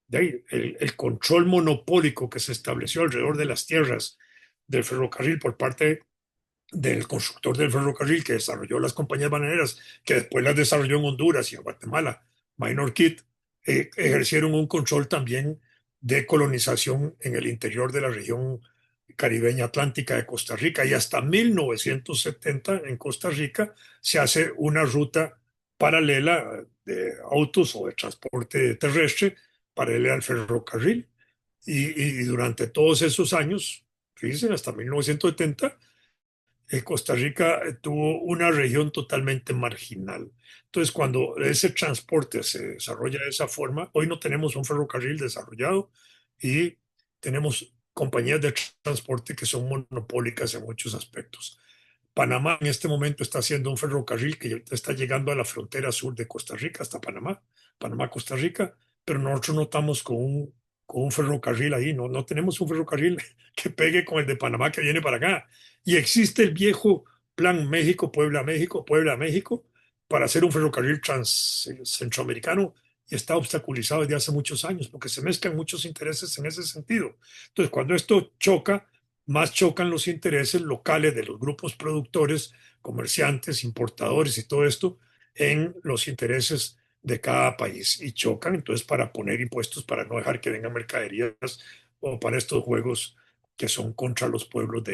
de ahí, el control monopólico que se estableció alrededor de las tierras del ferrocarril por parte del constructor del ferrocarril que desarrolló las compañías bananeras, que después las desarrolló en Honduras y en Guatemala, Minor Kit, ejercieron un control también de colonización en el interior de la región caribeña atlántica de Costa Rica. Y hasta 1970 en Costa Rica se hace una ruta paralela de autos o de transporte terrestre paralela al ferrocarril. Y durante todos esos años, fíjense, hasta 1970, Costa Rica tuvo una región totalmente marginal. Entonces, cuando ese transporte se desarrolla de esa forma, hoy no tenemos un ferrocarril desarrollado y tenemos compañías de transporte que son monopólicas en muchos aspectos. Panamá en este momento está haciendo un ferrocarril que está llegando a la frontera sur de Costa Rica, hasta Panamá, Panamá-Costa Rica, pero nosotros no estamos con un ferrocarril ahí, no tenemos un ferrocarril que pegue con el de Panamá que viene para acá. Y existe el viejo plan México, Puebla-México, para hacer un ferrocarril centroamericano y está obstaculizado desde hace muchos años porque se mezclan muchos intereses en ese sentido. Entonces, cuando esto choca, más chocan los intereses locales de los grupos productores, comerciantes, importadores y todo esto en los intereses de cada país y chocan entonces para poner impuestos para no dejar que vengan mercaderías o para estos juegos que son contra los pueblos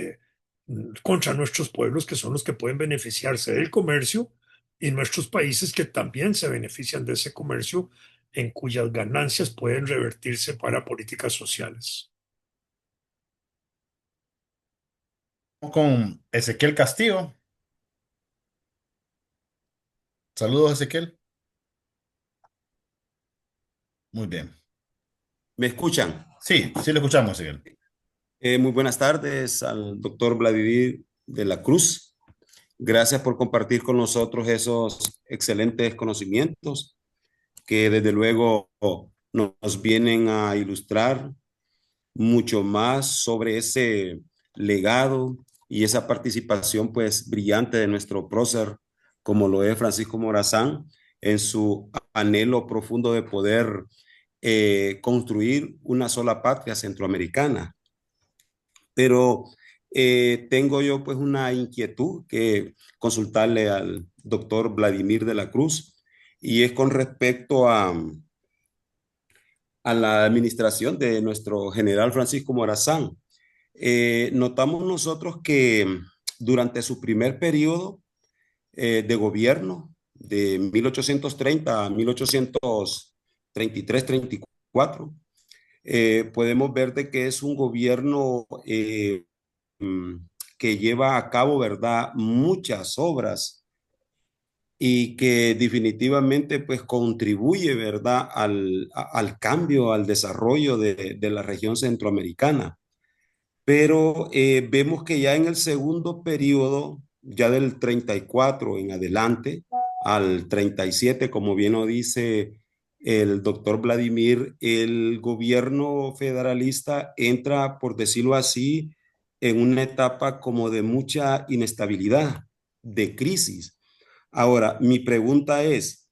contra nuestros pueblos que son los que pueden beneficiarse del comercio y nuestros países que también se benefician de ese comercio en cuyas ganancias pueden revertirse para políticas sociales. Con Ezequiel Castillo. Saludos, Ezequiel. Muy bien. ¿Me escuchan? Sí, sí lo escuchamos, Ezequiel. Muy buenas tardes al doctor Vladimir de la Cruz. Gracias por compartir con nosotros esos excelentes conocimientos. que desde luego nos vienen a ilustrar mucho más sobre ese legado y esa participación pues brillante de nuestro prócer, como lo es Francisco Morazán, en su anhelo profundo de poder construir una sola patria centroamericana. Pero tengo yo pues una inquietud que consultarle al doctor Vladimir de la Cruz y es con respecto a la administración de nuestro general Francisco Morazán. Notamos nosotros que durante su primer periodo de gobierno, de 1830 a 1833-34, podemos ver de que es un gobierno mm, que lleva a cabo, ¿verdad?, muchas obras y que definitivamente pues contribuye, ¿verdad?, al cambio, al desarrollo de la región centroamericana. Pero vemos que ya en el segundo periodo, ya del 34 en adelante, al 37, como bien lo dice el doctor Vladimir, el gobierno federalista entra, por decirlo así, en una etapa como de mucha inestabilidad, de crisis. Ahora, mi pregunta es,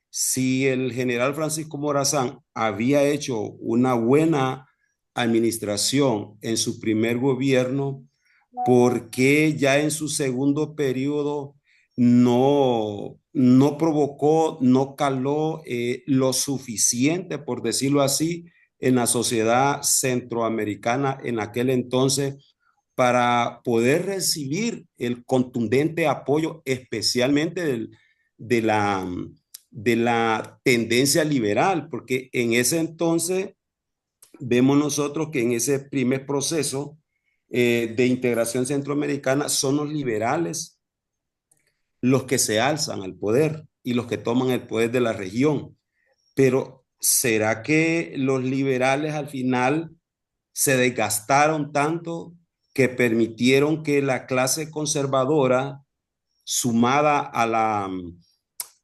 si el general Francisco Morazán había hecho una buena administración en su primer gobierno, ¿por qué ya en su segundo periodo no provocó, no caló lo suficiente, por decirlo así, en la sociedad centroamericana en aquel entonces para poder recibir el contundente apoyo, especialmente de, la, de la tendencia liberal? Porque en ese entonces vemos nosotros que en ese primer proceso de integración centroamericana son los liberales los que se alzan al poder y los que toman el poder de la región. Pero ¿será que los liberales al final se desgastaron tanto que permitieron que la clase conservadora, sumada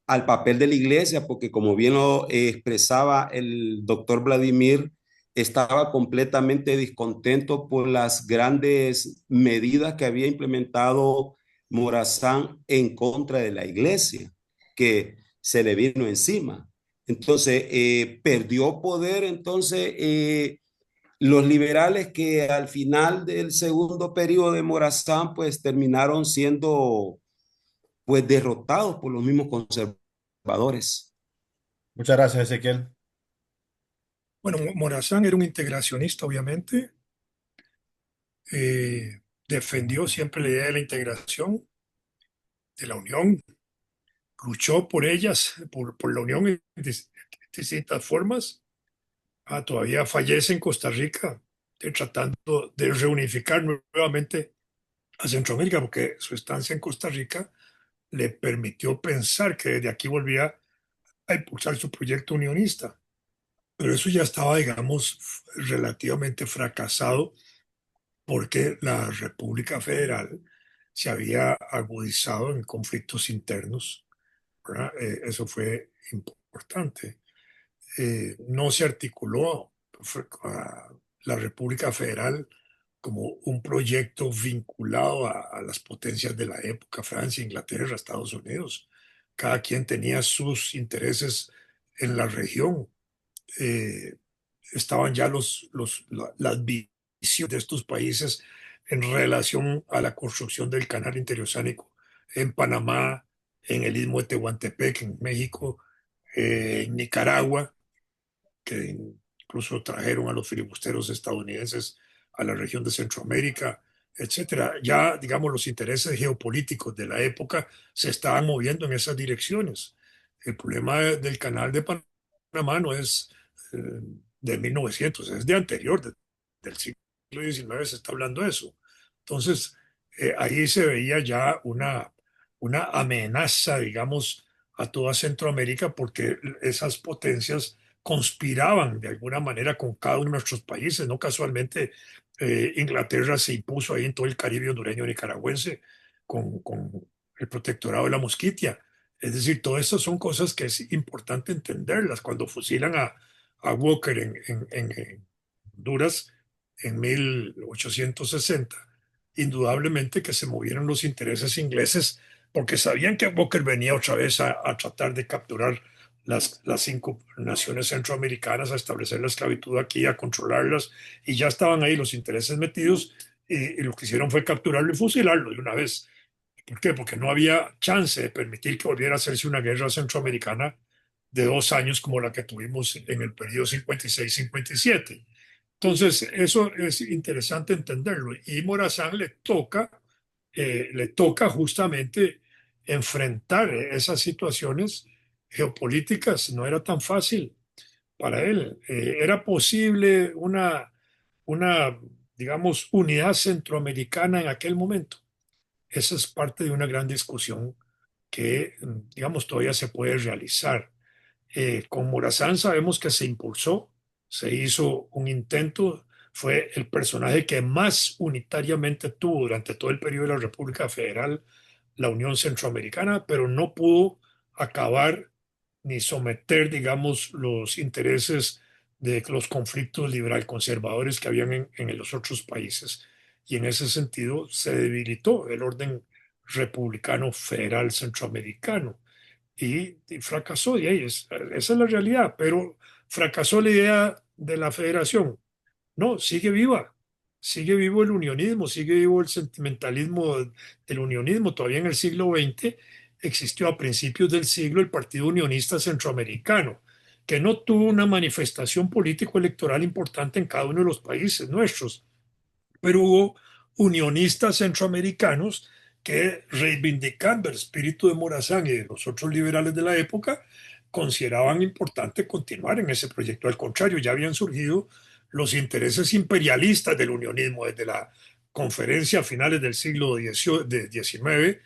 al papel de la iglesia, porque como bien lo expresaba el doctor Vladimir, estaba completamente descontento por las grandes medidas que había implementado Morazán en contra de la iglesia, que se le vino encima? Entonces, perdió poder, entonces, los liberales que al final del segundo periodo de Morazán, pues terminaron siendo pues derrotados por los mismos conservadores. Muchas gracias, Ezequiel. Bueno, Morazán era un integracionista, obviamente. Defendió siempre la idea de la integración, de la unión, luchó por ellas, por la unión en distintas formas. Todavía fallece en Costa Rica, tratando de reunificar nuevamente a Centroamérica, porque su estancia en Costa Rica le permitió pensar que desde aquí volvía a impulsar su proyecto unionista. Pero eso ya estaba, digamos, relativamente fracasado porque la República Federal se había agudizado en conflictos internos, ¿verdad? Eso fue importante. No se articuló la República Federal como un proyecto vinculado a las potencias de la época, Francia, Inglaterra, Estados Unidos. Cada quien tenía sus intereses en la región. eh, Estaban ya las visiones de estos países en relación a la construcción del canal interoceánico en Panamá, en el istmo de Tehuantepec, en México, en Nicaragua, que incluso trajeron a los filibusteros estadounidenses a la región de Centroamérica, etcétera. Ya, digamos, los intereses geopolíticos de la época se estaban moviendo en esas direcciones. El problema del canal de Panamá no es eh, de 1900, es de anterior, del siglo XIX se está hablando de eso. Entonces, ahí se veía ya una amenaza, digamos, a toda Centroamérica porque esas potencias conspiraban de alguna manera con cada uno de nuestros países. No casualmente, Inglaterra se impuso ahí en todo el Caribe hondureño nicaragüense con el protectorado de la Mosquitia. Es decir, todas estas son cosas que es importante entenderlas. Cuando fusilan a Walker en Honduras en 1860, indudablemente que se movieron los intereses ingleses porque sabían que Walker venía otra vez a tratar de capturar las 5 naciones centroamericanas, a establecer la esclavitud aquí, a controlarlas, y ya estaban ahí los intereses metidos, y lo que hicieron fue capturarlo y fusilarlo de una vez. ¿Por qué? Porque no había chance de permitir que volviera a hacerse una guerra centroamericana de 2 años como la que tuvimos en el periodo 56-57. Entonces, eso es interesante entenderlo. Y Morazán le toca justamente enfrentar esas situaciones geopolíticas. No era tan fácil para él. Era posible una, digamos, unidad centroamericana en aquel momento. Esa es parte de una gran discusión que, digamos, todavía se puede realizar. Con Morazán sabemos que se impulsó, se hizo un intento, fue el personaje que más unitariamente tuvo durante todo el periodo de la República Federal la Unión Centroamericana, pero no pudo acabar ni someter, digamos, los intereses de los conflictos liberal-conservadores que habían en los otros países. Y en ese sentido se debilitó el orden republicano federal centroamericano y fracasó. Y ahí esa es la realidad, pero fracasó la idea de la federación. No, sigue viva, sigue vivo el unionismo, sigue vivo el sentimentalismo del unionismo. Todavía en el siglo XX existió, a principios del siglo, el Partido Unionista Centroamericano, que no tuvo una manifestación político-electoral importante en cada uno de los países nuestros, pero hubo unionistas centroamericanos que, reivindicando el espíritu de Morazán y de los otros liberales de la época, consideraban importante continuar en ese proyecto. Al contrario, ya habían surgido los intereses imperialistas del unionismo desde la conferencia a finales del siglo XIX,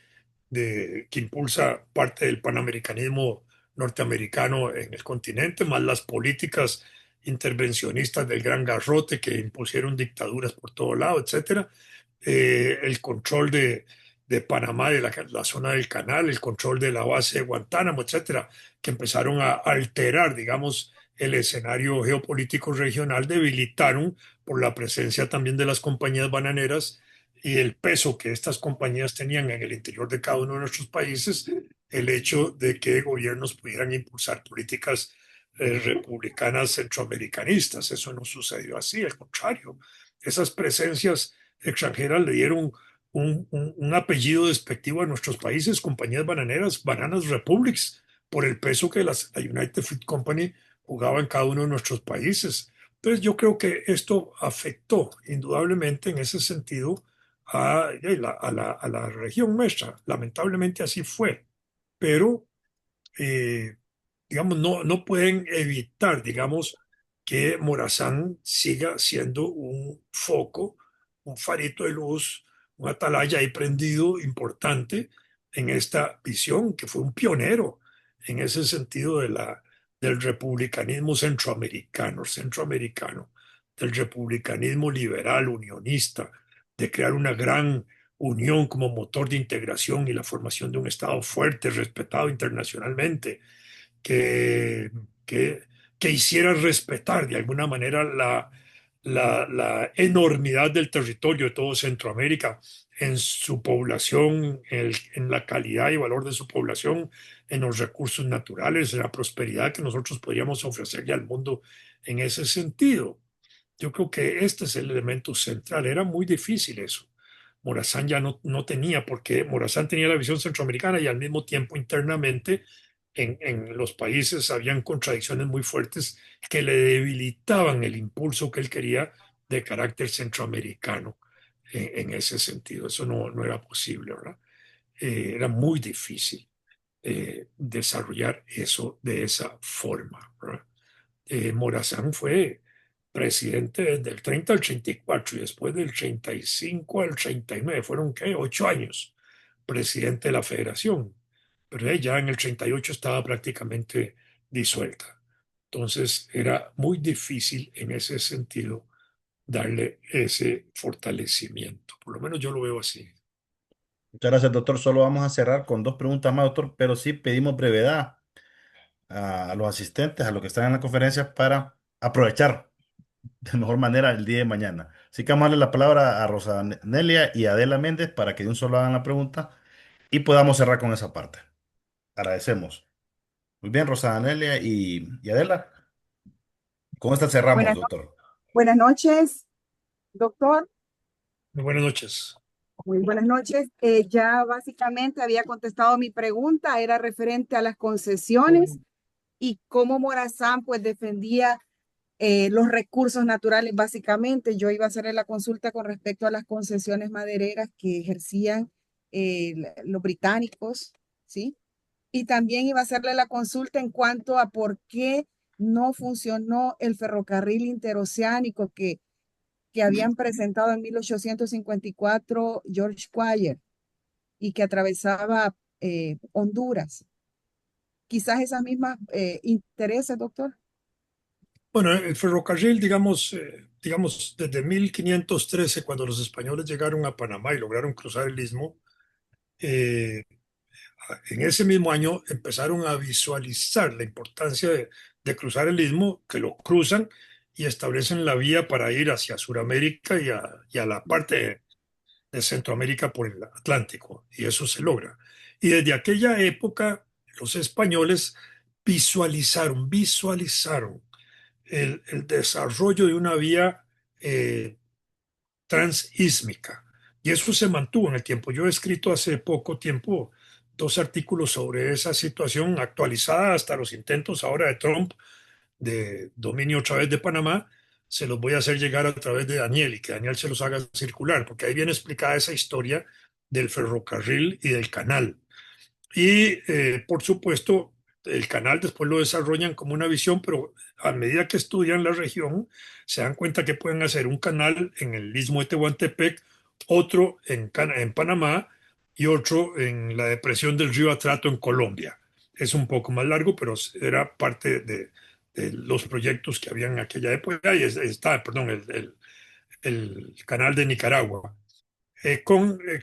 que impulsa parte del panamericanismo norteamericano en el continente, más las políticas intervencionistas del Gran Garrote que impusieron dictaduras por todo lado, etcétera. El control de Panamá, de la zona del canal, el control de la base de Guantánamo, etcétera, que empezaron a alterar, digamos, el escenario geopolítico regional, debilitaron por la presencia también de las compañías bananeras y el peso que estas compañías tenían en el interior de cada uno de nuestros países, el hecho de que gobiernos pudieran impulsar políticas republicanas centroamericanistas. Eso no sucedió así, al contrario. Esas presencias extranjeras le dieron un apellido despectivo a nuestros países, compañías bananeras, Bananas Republics, por el peso que la United Fruit Company jugaba en cada uno de nuestros países. Entonces yo creo que esto afectó indudablemente en ese sentido a la región nuestra. Lamentablemente así fue, pero eh, digamos, no pueden evitar, digamos, que Morazán siga siendo un foco, un farito de luz, un atalaya ahí prendido importante en esta visión, que fue un pionero en ese sentido del republicanismo centroamericano, del republicanismo liberal, unionista, de crear una gran unión como motor de integración y la formación de un Estado fuerte, respetado internacionalmente, que, que, que hiciera respetar de alguna manera la enormidad del territorio de todo Centroamérica en su población, en la calidad y valor de su población, en los recursos naturales, en la prosperidad que nosotros podríamos ofrecerle al mundo en ese sentido. Yo creo que este es el elemento central. Era muy difícil eso. Morazán ya no tenía, porque Morazán tenía la visión centroamericana y al mismo tiempo internamente en los países habían contradicciones muy fuertes que le debilitaban el impulso que él quería de carácter centroamericano en ese sentido. Eso no era posible, ¿verdad? Era muy difícil desarrollar eso de esa forma, ¿verdad? Morazán fue presidente desde el 30 al 34 y después del 35 al 39, fueron ¿qué? 8 años presidente de la federación, pero ya en el 38 estaba prácticamente disuelta. Entonces era muy difícil en ese sentido darle ese fortalecimiento, por lo menos yo lo veo así. Muchas gracias, doctor. Solo vamos a cerrar con dos preguntas más, doctor, pero sí pedimos brevedad a los asistentes, a los que están en la conferencia, para aprovechar de mejor manera el día de mañana. Así que vamos a darle la palabra a Rosa Nelia y a Adela Méndez para que de un solo hagan la pregunta y podamos cerrar con esa parte. Agradecemos. Muy bien, Rosa Nelia y Adela. Con esta cerramos, Buenas, doctor. buenas noches, doctor. Muy buenas noches. Muy buenas noches. Ya básicamente había contestado mi pregunta, era referente a las concesiones y cómo Morazán pues defendía los recursos naturales. Básicamente yo iba a hacerle la consulta con respecto a las concesiones madereras que ejercían los británicos, ¿sí? Y también iba a hacerle la consulta en cuanto a por qué no funcionó el ferrocarril interoceánico que habían presentado en 1854 George Squire y que atravesaba Honduras. Quizás esas mismas intereses, doctor. Bueno, el ferrocarril, digamos, desde 1513, cuando los españoles llegaron a Panamá y lograron cruzar el istmo, eh, en ese mismo año empezaron a visualizar la importancia de cruzar el istmo, que lo cruzan y establecen la vía para ir hacia Sudamérica y a la parte de Centroamérica por el Atlántico, y eso se logra. Y desde aquella época, los españoles visualizaron el desarrollo de una vía transísmica. Y eso se mantuvo en el tiempo. Yo he escrito hace poco tiempo dos artículos sobre esa situación actualizada hasta los intentos ahora de Trump de dominio otra vez de Panamá. Se los voy a hacer llegar a través de Daniel y que Daniel se los haga circular, porque ahí viene explicada esa historia del ferrocarril y del canal. Y por supuesto, el canal después lo desarrollan como una visión, pero a medida que estudian la región, se dan cuenta que pueden hacer un canal en el istmo de Tehuantepec, otro en Panamá y otro en la depresión del río Atrato en Colombia. Es un poco más largo, pero era parte de los proyectos que había en aquella época y está, perdón, el canal de Nicaragua.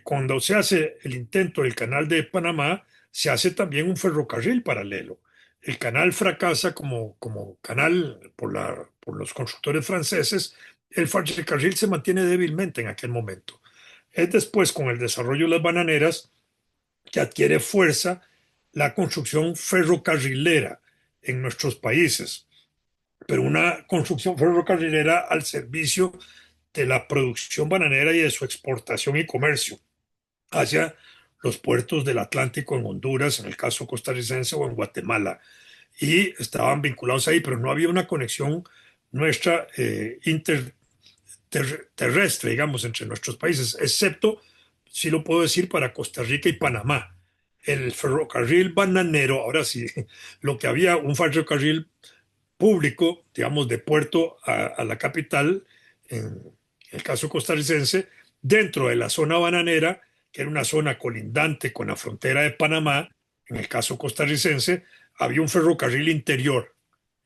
Cuando se hace el intento del canal de Panamá, se hace también un ferrocarril paralelo. El canal fracasa como canal por los constructores franceses. El ferrocarril se mantiene débilmente en aquel momento. Es después, con el desarrollo de las bananeras, que adquiere fuerza la construcción ferrocarrilera en nuestros países, pero una construcción ferrocarrilera al servicio de la producción bananera y de su exportación y comercio hacia los puertos del Atlántico en Honduras, en el caso costarricense, o en Guatemala. Y estaban vinculados ahí, pero no había una conexión nuestra terrestre, digamos, entre nuestros países, excepto, si lo puedo decir, para Costa Rica y Panamá. El ferrocarril bananero, ahora sí, lo que había, un ferrocarril público, digamos, de puerto a la capital, en el caso costarricense, dentro de la zona bananera, que era una zona colindante con la frontera de Panamá, en el caso costarricense, había un ferrocarril interior.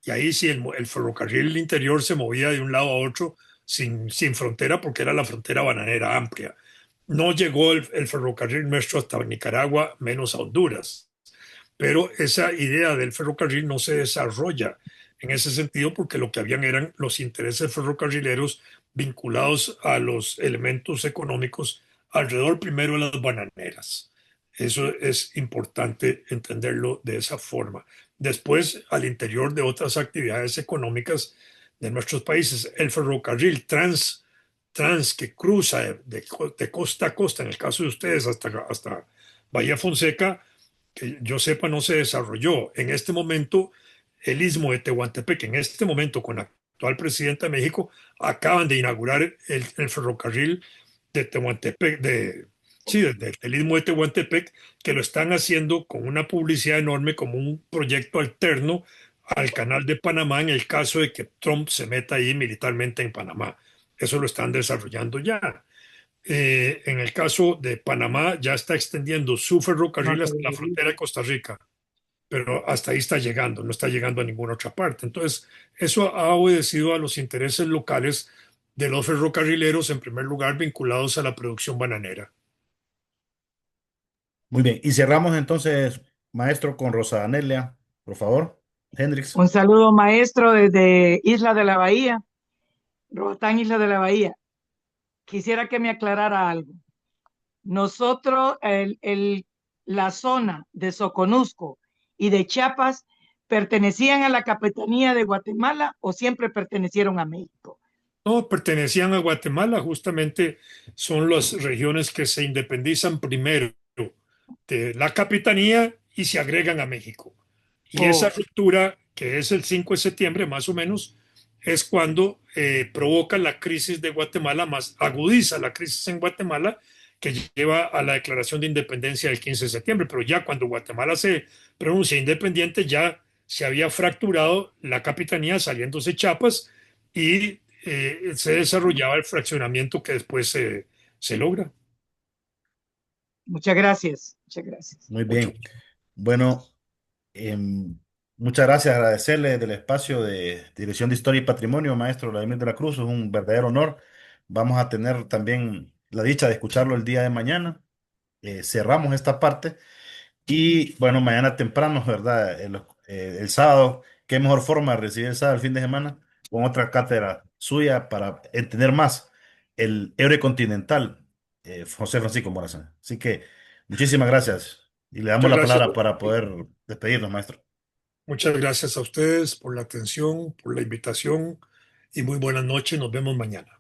Y ahí sí, el ferrocarril interior se movía de un lado a otro sin frontera porque era la frontera bananera amplia. No llegó el ferrocarril nuestro hasta Nicaragua, menos a Honduras, pero esa idea del ferrocarril no se desarrolla en ese sentido porque lo que habían eran los intereses ferrocarrileros vinculados a los elementos económicos alrededor primero de las bananeras. Eso es importante entenderlo de esa forma. Después, al interior de otras actividades económicas de nuestros países, el ferrocarril trans que cruza de costa a costa, en el caso de ustedes, hasta Bahía Fonseca, que yo sepa, no se desarrolló. En este momento, el istmo de Tehuantepec, en este momento, con la actual presidenta de México, acaban de inaugurar el ferrocarril de Tehuantepec, sí, del istmo de Tehuantepec, que lo están haciendo con una publicidad enorme como un proyecto alterno al canal de Panamá en el caso de que Trump se meta ahí militarmente en Panamá. Eso lo están desarrollando ya. En el caso de Panamá, ya está extendiendo su ferrocarril hasta la frontera de Costa Rica, pero hasta ahí está llegando, no está llegando a ninguna otra parte. Entonces, eso ha obedecido a los intereses locales de los ferrocarrileros, en primer lugar, vinculados a la producción bananera. Muy bien. Y cerramos entonces, maestro, con Rosa Anelia, por favor. Hendrix. Un saludo, maestro, desde Isla de la Bahía, Roatán, Isla de la Bahía. Quisiera que me aclarara algo. Nosotros, la zona de Soconusco y de Chiapas, ¿pertenecían a la Capitanía de Guatemala o siempre pertenecieron a México? No, pertenecían a Guatemala, justamente son las regiones que se independizan primero de la capitanía y se agregan a México. Y esa Oh, ruptura, que es el 5 de septiembre más o menos, es cuando provoca la crisis de Guatemala, más agudiza la crisis en Guatemala, que lleva a la declaración de independencia del 15 de septiembre. Pero ya cuando Guatemala se pronuncia independiente, ya se había fracturado la capitanía, saliéndose Chiapas, y se desarrollaba el fraccionamiento que después se logra. muchas gracias, muchas gracias. Muy Mucho. bien. Bueno, em, muchas gracias. Agradecerle del espacio de Dirección de Historia y Patrimonio, maestro Vladimir de la Cruz. Es un verdadero honor. Vamos a tener también la dicha de escucharlo el día de mañana. Cerramos esta parte. Y bueno, mañana temprano, ¿verdad? El sábado, qué mejor forma de recibir el sábado el fin de semana con otra cátedra suya para entender más el Eure continental, José Francisco Morazán. Así que muchísimas gracias y le damos Muchas la gracias. palabra para poder despedirnos, maestro. Muchas gracias a ustedes por la atención, por la invitación y muy buenas noches. Nos vemos mañana.